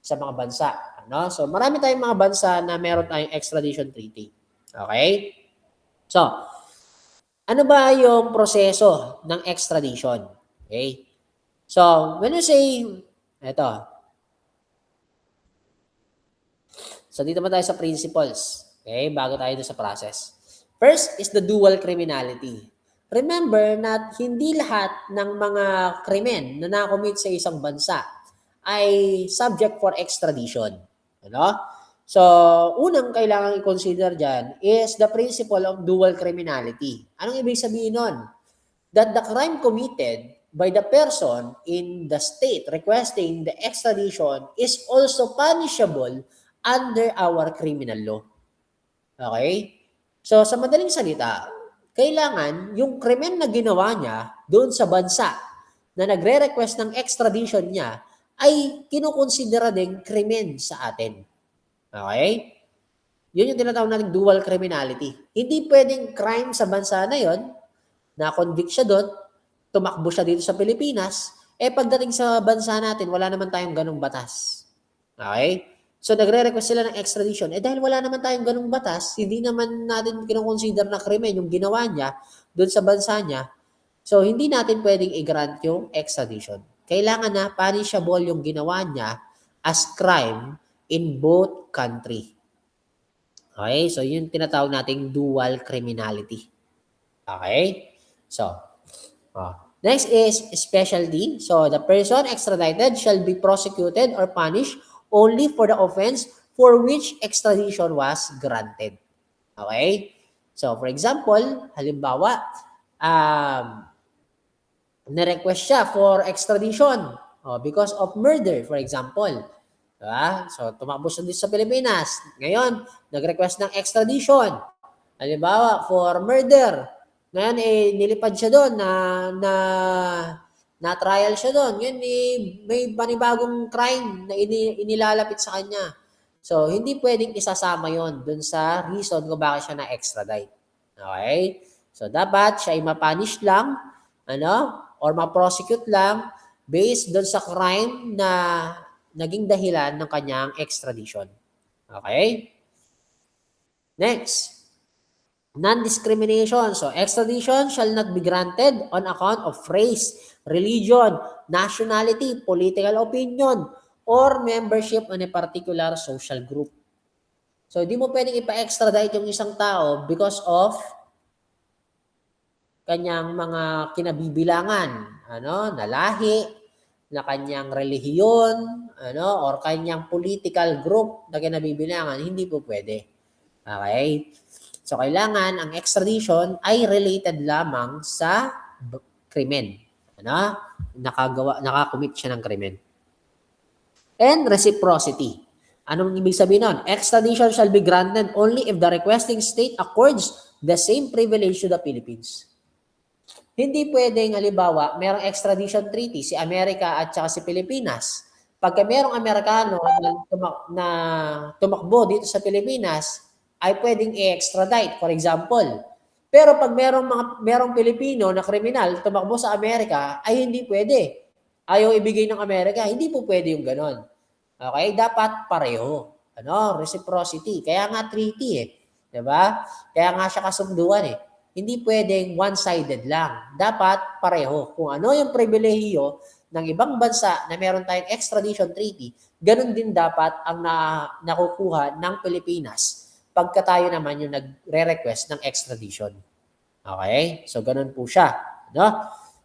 sa mga bansa, ano? So marami tayong mga bansa na meron tayong extradition treaty. Okay? So, ano ba yung proseso ng extradition? Okay? So, when you say, eto. So, dito pa tayo sa principles. Okay? Bago tayo sa process. First is the dual criminality. Remember na hindi lahat ng mga krimen na nakomit sa isang bansa ay subject for extradition. Ano? So, unang kailangan i-consider dyan is the principle of dual criminality. Anong ibig sabihin nun? That the crime committed by the person in the state requesting the extradition is also punishable under our criminal law. Okay? So, sa madaling salita, kailangan yung krimen na ginawa niya doon sa bansa na nagre-request ng extradition niya ay kinukonsidera ding krimen sa atin. Okay? Yun yung tinatawag nating dual criminality. Hindi pwedeng crime sa bansa na yon, na-convict siya doon, tumakbo siya dito sa Pilipinas, pagdating sa bansa natin, wala naman tayong ganung batas. Okay? So, nagre-request sila ng extradition. Dahil wala naman tayong ganung batas, hindi naman natin kinoconsider na krimen yung ginawa niya doon sa bansa niya. So, hindi natin pwedeng i-grant yung extradition. Kailangan na punishable yung ginawa niya as crime in both country. Okay? So, yun tinatawag nating dual criminality. Okay? So, next is specialty. So, the person extradited shall be prosecuted or punished only for the offense for which extradition was granted. Okay? So, for example, halimbawa, na-request siya for extradition because of murder, for example. Diba? So, tumakbo siya dito sa Pilipinas. Ngayon, nag-request ng extradition. Halimbawa, for murder. Ngayon, nilipad siya doon na trial siya doon. Ngayon, may panibagong crime na inilalapit sa kanya. So, hindi pwedeng isasama yon dun sa reason kung bakit siya na-extradite. Okay? So, dapat siya ay mapunish lang, or ma-prosecute lang based dun sa crime na naging dahilan ng kanyang extradition. Okay? Next. Non-discrimination. So, extradition shall not be granted on account of race, religion, nationality, political opinion, or membership in a particular social group. So, di mo pwedeng ipa-extradite yung isang tao because of kanyang mga kinabibilangan, na lahi, na kanyang relihiyon, or kanyang political group na kinabibilangan. Hindi po pwede. Okay? So, kailangan ang extradition ay related lamang sa krimen. Nakakommit siya ng krimen. And reciprocity. Anong ibig sabihin nun? Extradition shall be granted only if the requesting state accords the same privilege to the Philippines. Hindi pwedeng, halimbawa, merong extradition treaty si Amerika at saka si Pilipinas. Pagka merong Amerikano na tumakbo dito sa Pilipinas, ay pwedeng i-extradite, for example. Pero pag merong Pilipino na kriminal tumakbo sa Amerika, ay hindi pwede. Ayaw ibigay ng Amerika, hindi po pwede yung ganon. Okay? Dapat pareho. Reciprocity. Kaya nga treaty Diba? Kaya nga siya kasunduan Hindi pwedeng one-sided lang. Dapat pareho. Kung ano yung pribilehiyo ng ibang bansa na meron tayong extradition treaty, ganun din dapat ang nakukuha ng Pilipinas pagka tayo naman yung nagre-request ng extradition. Okay? So, ganun po siya.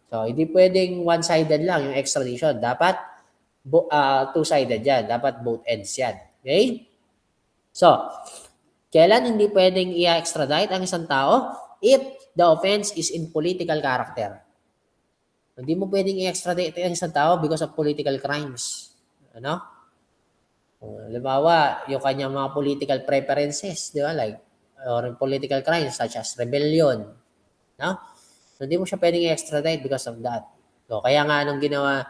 So, hindi pwedeng one-sided lang yung extradition. Dapat two-sided yan. Dapat both ends yan. Okay? So, kailan hindi pwedeng i-extradite ang isang tao? If the offense is in political character. Hindi mo pwedeng i-extradite ang isang tao because of political crimes. Halimbawa, yung kanyang mga political preferences, di ba? Like, or political crimes such as rebellion. No? So, hindi mo siya pwedeng i-extradite because of that. So, kaya nga anong ginawa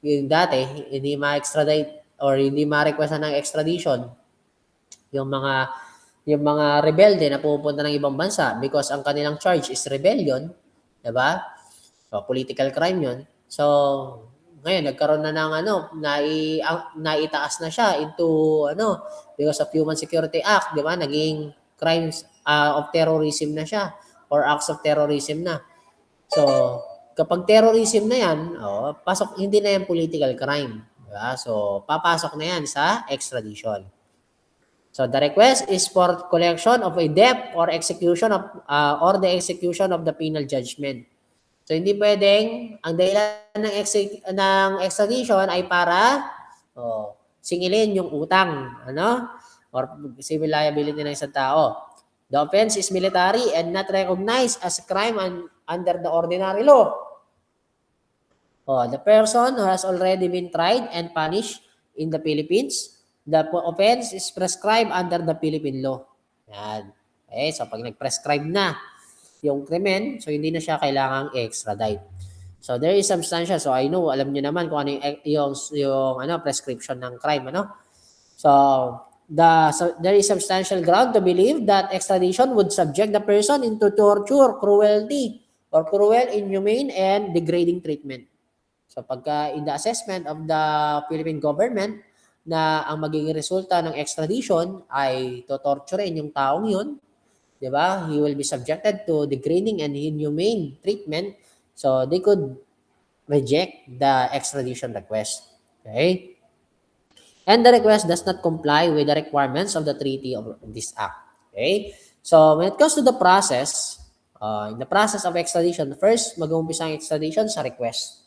yung dati, hindi ma-extradite or hindi ma-requestan ng extradition yung mga rebelde na pumupunta ng ibang bansa because ang kanilang charge is rebellion, 'di ba? So, political crime 'yun. So, ngayon nagkaroon na ng naitaas na siya into because of Human Security Act, 'di ba? Naging crimes of terrorism na siya or acts of terrorism na. So, kapag terrorism na 'yan, pasok hindi na 'yan political crime, 'di ba? So, papasok na 'yan sa extradition. So the request is for collection of a debt or execution of or the execution of the penal judgment. So hindi pwedeng ang dahilan ng extradition ay para singilin yung utang, or civil liability ng isang tao. The offense is military and not recognized as a crime under the ordinary law. The person who has already been tried and punished in the Philippines, the offense is prescribed under the Philippine law. Yan. Okay, so pag nag-prescribe na yung krimen, so hindi na siya kailangang extradite. So there is substantial. So I know, alam niyo naman kung ano yung prescription ng crime, So there is substantial ground to believe that extradition would subject the person into torture, cruelty, or cruel, inhumane, and degrading treatment. So pagka in the assessment of the Philippine government na ang magiging resulta ng extradition ay totorturein yung taong yun, 'di ba? He will be subjected to degrading and inhumane treatment. So they could reject the extradition request. Okay? And the request does not comply with the requirements of the treaty of this act. Okay? So when it comes to the process, in the process of extradition, first mag-uumpisa ang extradition sa request.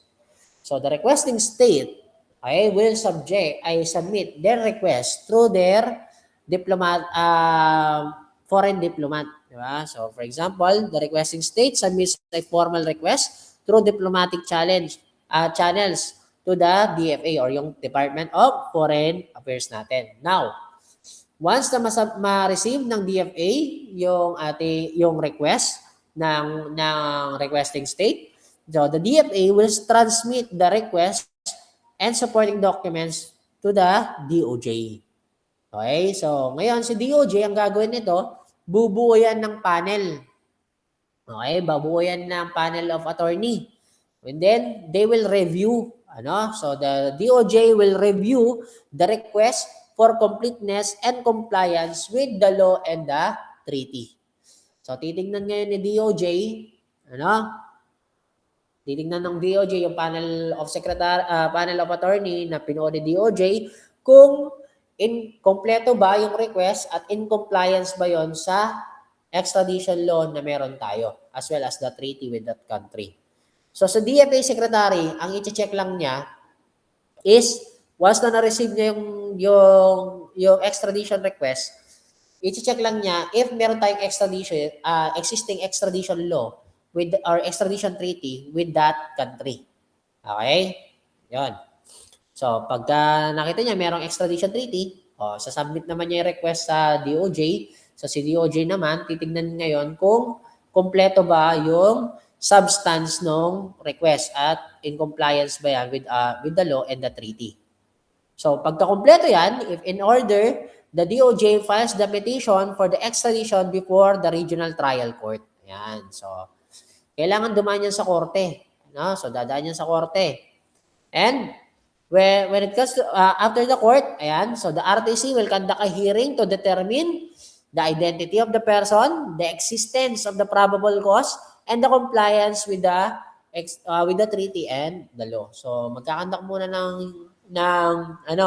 So the requesting state will submit their request through their foreign diplomat. Diba? So for example, the requesting state submits a formal request through diplomatic channels to the DFA or yung Department of Foreign Affairs natin. Now, once na ma-receive ng DFA yung request ng requesting state, so the DFA will transmit the request and supporting documents to the DOJ. Okay? So, ngayon si DOJ, ang gagawin nito, bubuo yan ng panel. Okay? Babuo yan ng panel of attorney. And then, they will review. So, the DOJ will review the request for completeness and compliance with the law and the treaty. So, titignan ngayon ni DOJ, titignan ng DOJ yung panel of attorney na pinuo ni DOJ kung kompleto ba yung request at in compliance ba yon sa extradition law na meron tayo as well as the treaty with that country. So sa DFA secretary, ang i-check lang niya is once na na-receive niya yung extradition request, i-check lang niya if meron tayong existing extradition law with our extradition treaty with that country. Okay? Yon. So, pagka nakita niya merong extradition treaty, sasubmit naman niya yung request sa DOJ. So, si DOJ naman, titignan ngayon kung kompleto ba yung substance ng request at in compliance ba yan with the law and the treaty. So, pagka kompleto yan, if in order, the DOJ files the petition for the extradition before the regional trial court. Ayan. So, kailangan dumaan yan sa korte. So, dadaan yan sa korte. And when it comes to, after the court, so the RTC will conduct a hearing to determine the identity of the person, the existence of the probable cause, and the compliance with the treaty and the law. So, magkakandak muna ng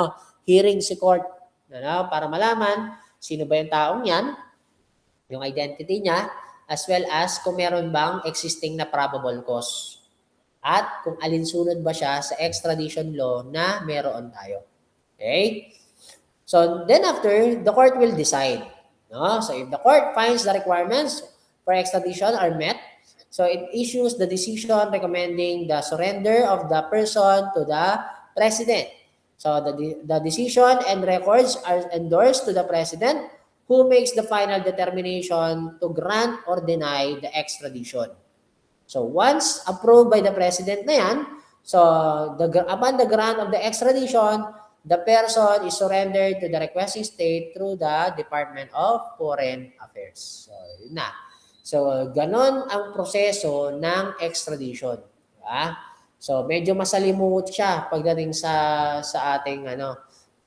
hearing si court para malaman sino ba yung taong yan, yung identity niya, as well as kung meron bang existing na probable cause at kung alinsunod ba siya sa extradition law na meron tayo. Okay? So, then after, the court will decide. So, if the court finds the requirements for extradition are met, so it issues the decision recommending the surrender of the person to the president. So the decision and records are endorsed to the President, who makes the final determination to grant or deny the extradition. So once approved by the President na yan, so upon the grant of the extradition, the person is surrendered to the requesting state through the Department of Foreign Affairs. So yun na. So ganon ang proseso ng extradition. Diba? So medyo masalimuot siya pagdating sa ating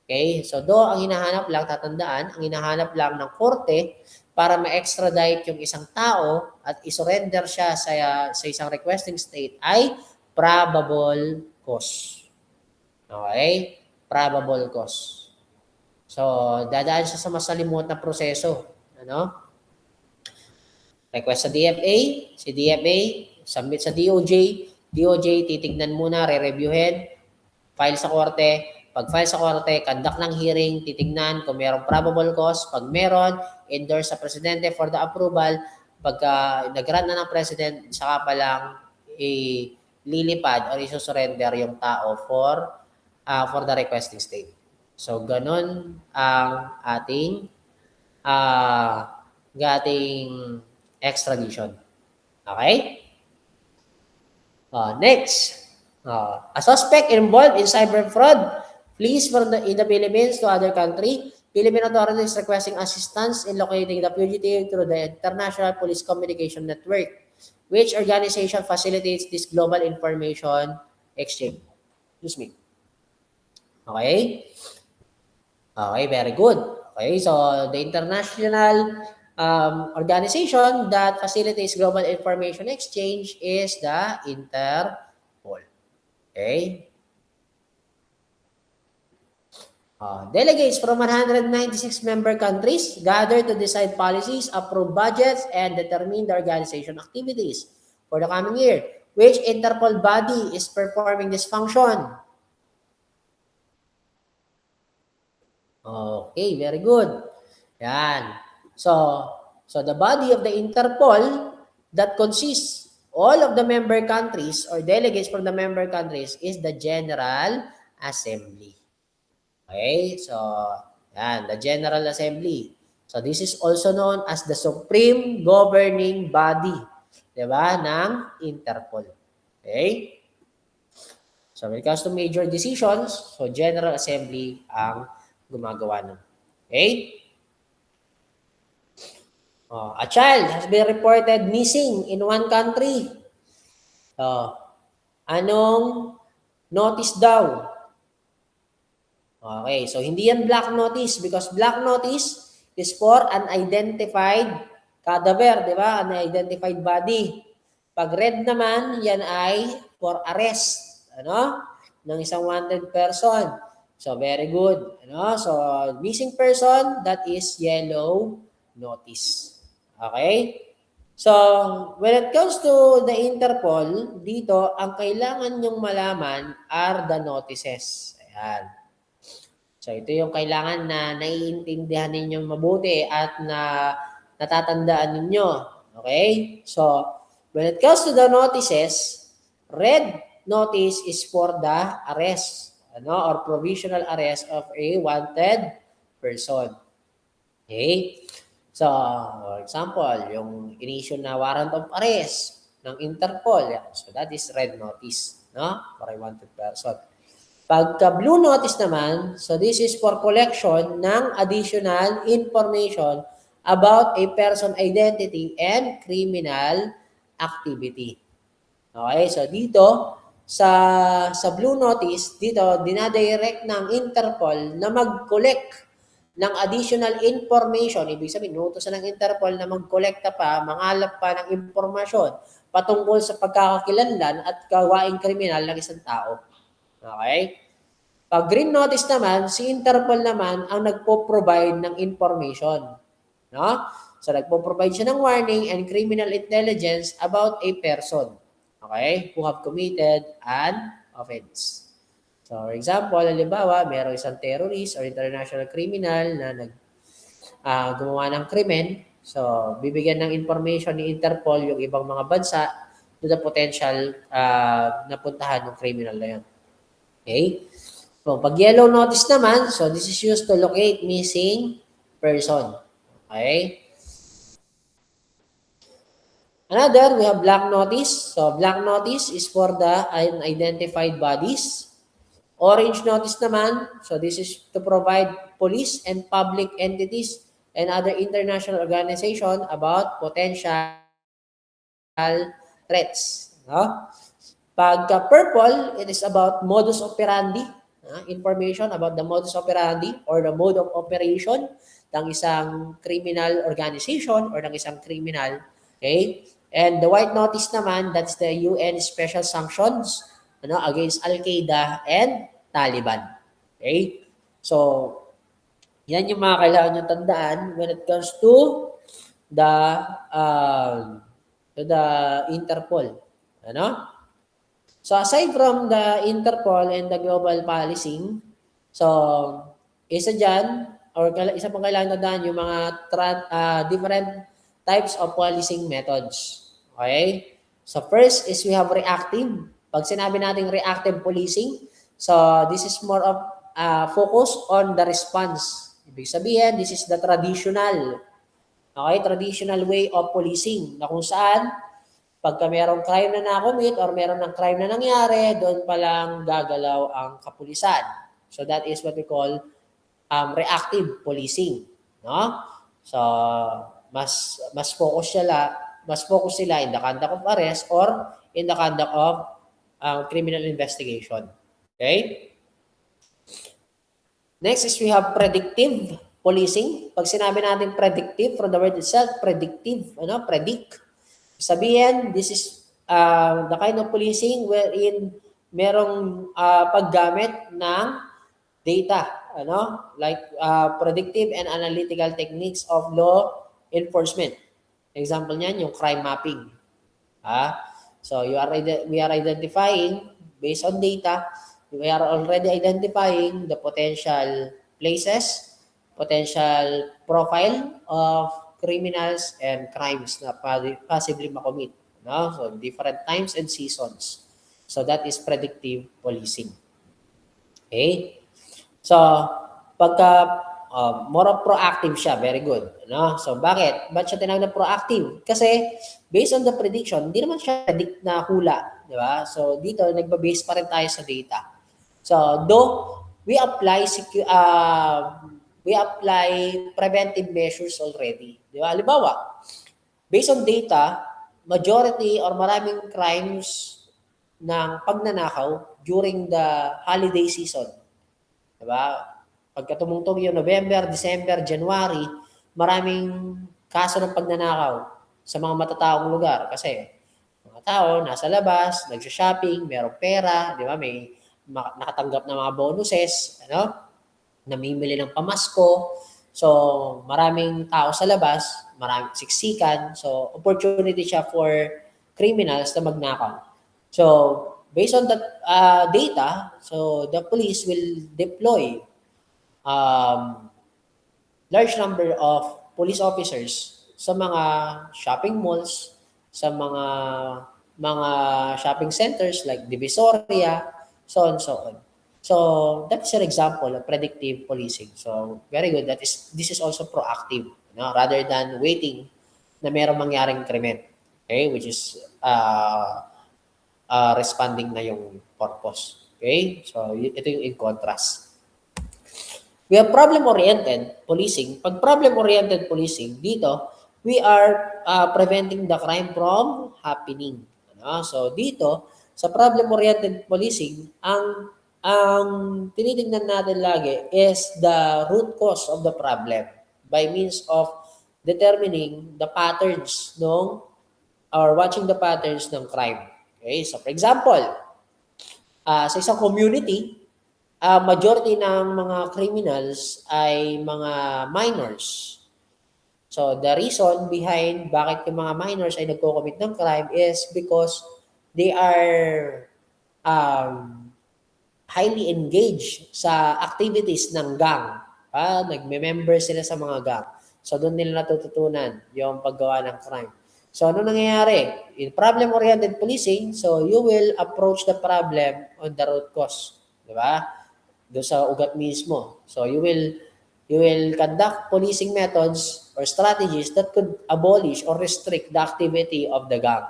okay? So ang hinahanap lang, tatandaan, ang hinahanap lang ng korte para ma-extradite yung isang tao at isurrender siya sa isang requesting state ay probable cause. Okay? Probable cause. So dadaan siya sa masalimuot na proseso. Request sa DFA, si DFA, submit sa DOJ, DOJ titignan muna, re-reviewin, file sa korte. Pag file sa korte, conduct ng hearing, titignan kung mayroong probable cause. Pag meron, endorse sa presidente for the approval. Pagka nag-grant na ng president, saka pa lang lilipad or isusurrender yung tao for the requesting state. So, ganun ang ating extradition. Okay? Next. A suspect involved in cyber fraud flees in the Philippines to other country. Philippine authorities requesting assistance in locating the fugitive through the International Police Communication Network, which organization facilitates this global information exchange. Excuse me. Okay? Okay, very good. Okay, so the international organization that facilitates global information exchange is the Interpol. Okay? Delegates from 196 member countries gather to decide policies, approve budgets, and determine the organization activities for the coming year. Which Interpol body is performing this function? Okay, very good. Yan. So the body of the Interpol that consists all of the member countries or delegates from the member countries is the General Assembly. Okay, so yan, the General Assembly. So this is also known as the supreme governing body, diba, ng Interpol. Okay? So when it comes to major decisions, so General Assembly ang gumagawa nun. Okay? A child has been reported missing in one country. Anong notice daw? Okay, so hindi yan black notice because black notice is for unidentified cadaver, di ba? Unidentified body. Pag red naman, yan ay for arrest, ng isang wanted person. So very good, So missing person, that is yellow notice. Okay? So when it comes to the Interpol, dito ang kailangan nyong malaman are the notices. Ayan. So ito yung kailangan na naiintindihan ninyo mabuti at na natatandaan ninyo. Okay? So when it comes to the notices, red notice is for the arrest, or provisional arrest of a wanted person. Okay? So, for example, yung in-issue na warrant of arrest ng Interpol, so that is red notice, for a wanted person. Pagka blue notice naman, so this is for collection ng additional information about a person identity and criminal activity. Okay, so dito sa blue notice, dito dinadirect ng Interpol na mag-collect ng additional information. Ibig sabihin, inuutosan ng Interpol na mag-collecta pa, mangalap pa ng impormasyon patungkol sa pagkakakilanlan at gawaing kriminal ng isang tao. Okay? Pag green notice naman, si Interpol naman ang nagpo-provide ng information. So nagpo-provide siya ng warning and criminal intelligence about a person, okay, who have committed an offense. So for example, halimbawa, mayroong isang terrorist or international criminal na gumawa ng krimen. So bibigyan ng information ni Interpol yung ibang mga bansa to the potential na puntahan ng criminal na yun. Okay? So, pag yellow notice naman, so this is used to locate missing person. Okay? Another, we have black notice. So, black notice is for the unidentified bodies. Orange notice naman, so this is to provide police and public entities and other international organization about potential threats. No? Pagka purple, it is about modus operandi, information about the modus operandi or the mode of operation ng isang criminal organization or ng isang criminal. Okay? And the white notice naman, that's the UN special sanctions against Al-Qaeda and Taliban. Okay? So, yan yung mga kailangan nyo tandaan when it comes the uh, to the Interpol. Ano? So aside from the Interpol and the global policing, so isa dyan, or isa pang kailangan tandaan yung mga different types of policing methods. Okay? So first is we have reactive. Pag sinabi natin reactive policing, so this is more of focus on the response. Ibig sabihin, this is the traditional, okay, traditional way of policing na kung saan pagka merong crime na na-commit or meron ng crime na nangyari, doon pa lang gagalaw ang kapulisan. So that is what we call reactive policing, no? So mas focus sila in the conduct of arrest or in the conduct of criminal investigation. Okay? Next is we have predictive policing. Pag sinabi natin predictive, from the word itself, predictive, predict. Sabihin, this is the kind of policing wherein merong paggamit ng data, like predictive and analytical techniques of law enforcement. Example niyan, yung crime mapping. So we are identifying based on data, we are already identifying the potential places, potential profile of criminals and crimes na possibly makommit. No? So different times and seasons. So that is predictive policing. Okay? So pagka more of proactive siya, very good. No? So bakit? Ba't siya tinawag na proactive? Kasi based on the prediction, hindi naman siya predict na hula. Di ba? So dito, nagba-base pa rin tayo sa data. So though we apply preventive measures already. Di ba? Halimbawa, based on data, majority or maraming crimes ng pagnanakaw during the holiday season. Di ba? Pagka tumungtong yung November, December, January, maraming kaso ng pagnanakaw sa mga matataong lugar. Kasi mga tao nasa labas, nagsha-shopping, merong pera, di ba? May nakatanggap na mga bonuses, namimili ng pamasko. So, maraming tao sa labas, maraming siksikan. So, opportunity siya for criminals na magnakaw. So, based on that data, so the police will deploy large number of police officers sa mga shopping malls, sa mga shopping centers like Divisoria, so on so on. So that's an example of predictive policing. So very good. This is also proactive, rather than waiting na merong mangyaring krimen. Okay, which is responding na yung purpose. Okay, so ito yung in contrast. We have problem-oriented policing. Pag problem-oriented policing, dito, we are preventing the crime from happening. So dito, sa problem-oriented policing, ang tinitingnan natin lagi is the root cause of the problem by means of determining the patterns or watching the patterns ng crime. Okay, so for example, sa isang community, majority ng mga criminals ay mga minors. So the reason behind bakit yung mga minors ay nagko-commit ng crime is because they are highly engaged sa activities ng gang. Nagme-member sila sa mga gang. So doon nila natututunan yung paggawa ng crime. So ano nangyayari? In problem-oriented policing, so you will approach the problem on the root cause. Di ba? doon sa ugat mismo. So you will conduct policing methods or strategies that could abolish or restrict the activity of the gang.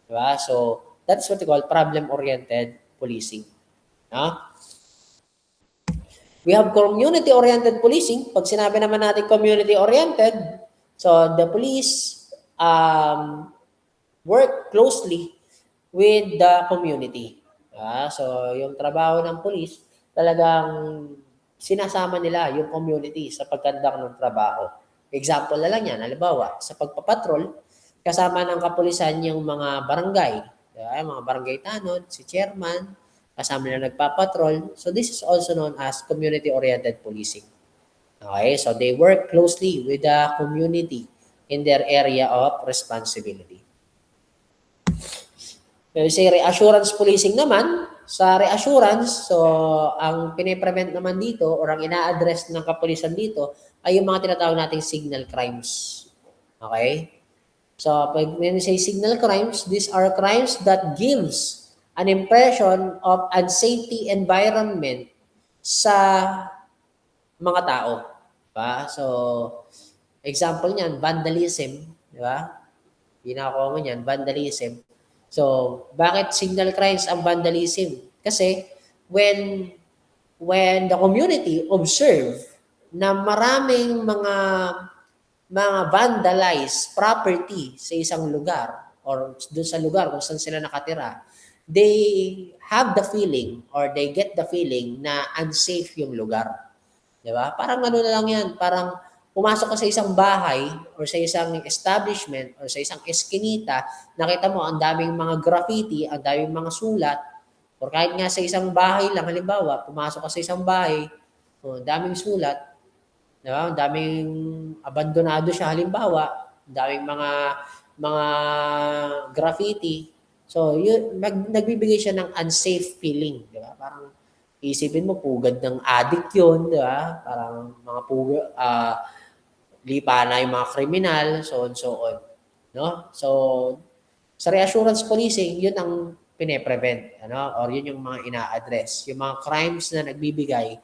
Diba? So that's what we call problem-oriented policing. No? We have community-oriented policing. Pag sinabi naman natin community-oriented, so the police work closely with the community. So yung trabaho ng police, talagang sinasama nila yung community sa pagkandak ng trabaho. Example na lang yan, halimbawa, sa pagpapatrol, kasama ng kapulisan yung mga barangay, yung mga barangay tanod, si chairman, kasama nila nagpapatrol. So this is also known as community-oriented policing. Okay, so they work closely with the community in their area of responsibility. Say reassurance policing naman, sa reassurance, so ang piniprevent naman dito or ang ina-address ng kapulisan dito ay yung mga tinatawag nating signal crimes. Okay? So when we say signal crimes, these are crimes that gives an impression of unsafety environment sa mga tao. Diba? So example niyan, vandalism, di ba? Pinaka-common yan, vandalism. So, bakit signal crimes ang vandalism? Kasi when the community observe na maraming mga vandalized property sa isang lugar or doon sa lugar kung saan sila nakatira, they have the feeling or they get the feeling na unsafe yung lugar. Diba? Parang ano na lang yan, parang pumasok ka sa isang bahay or sa isang establishment or sa isang eskinita, nakita mo ang daming mga graffiti, ang daming mga sulat, or kahit nga sa isang bahay lang, halimbawa, pumasok ka sa isang bahay, ang daming sulat, diba? Ang daming abandonado siya, halimbawa, ang daming mga graffiti. So, yun, nagbibigay siya ng unsafe feeling, diba? Parang isipin mo, pugad ng addict yun, diba? Parang mga pugad, lipa na yung mga kriminal, so on, so on. No? So, sa reassurance policing, yun ang pine-prevent, or yun yung mga ina-address. Yung mga crimes na nagbibigay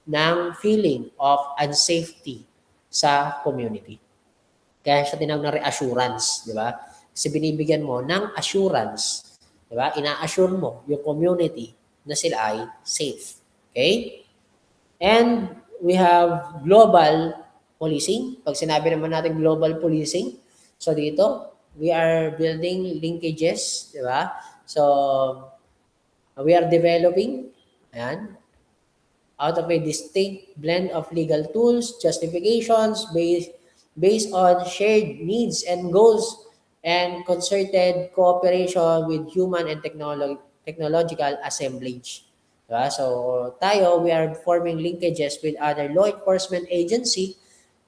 ng feeling of unsafety sa community. Kaya siya tinawag na reassurance, di ba? Kasi binibigyan mo ng assurance, di ba? Ina-assure mo yung community na sila ay safe. Okay? And we have global policing. Pag sinabi naman natin global policing, so dito, we are building linkages, di ba? So, we are developing, ayan, out of a distinct blend of legal tools, justifications, based on shared needs and goals, and concerted cooperation with human and technological assemblage. Diba? So, tayo, we are forming linkages with other law enforcement agency,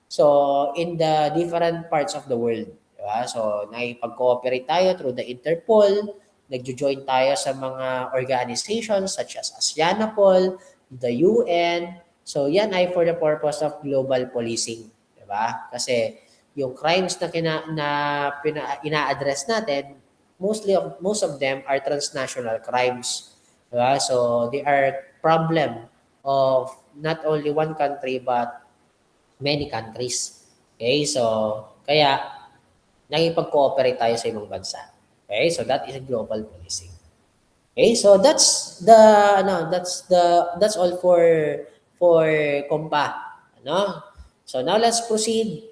so in the different parts of the world. Diba? So, nakipag-cooperate tayo through the Interpol, nagjo-join tayo sa mga organizations such as ASEANAPOL, the UN. So, yan ay for the purpose of global policing. Diba? Kasi yung crimes na ina-address natin, most of them are transnational crimes. Diba? So, they are problem of not only one country but many countries. Okay, so kaya nakipag-cooperate tayo sa ibang bansa. Okay, so that is a global policing. Okay, so that's all for COMPA. So now let's proceed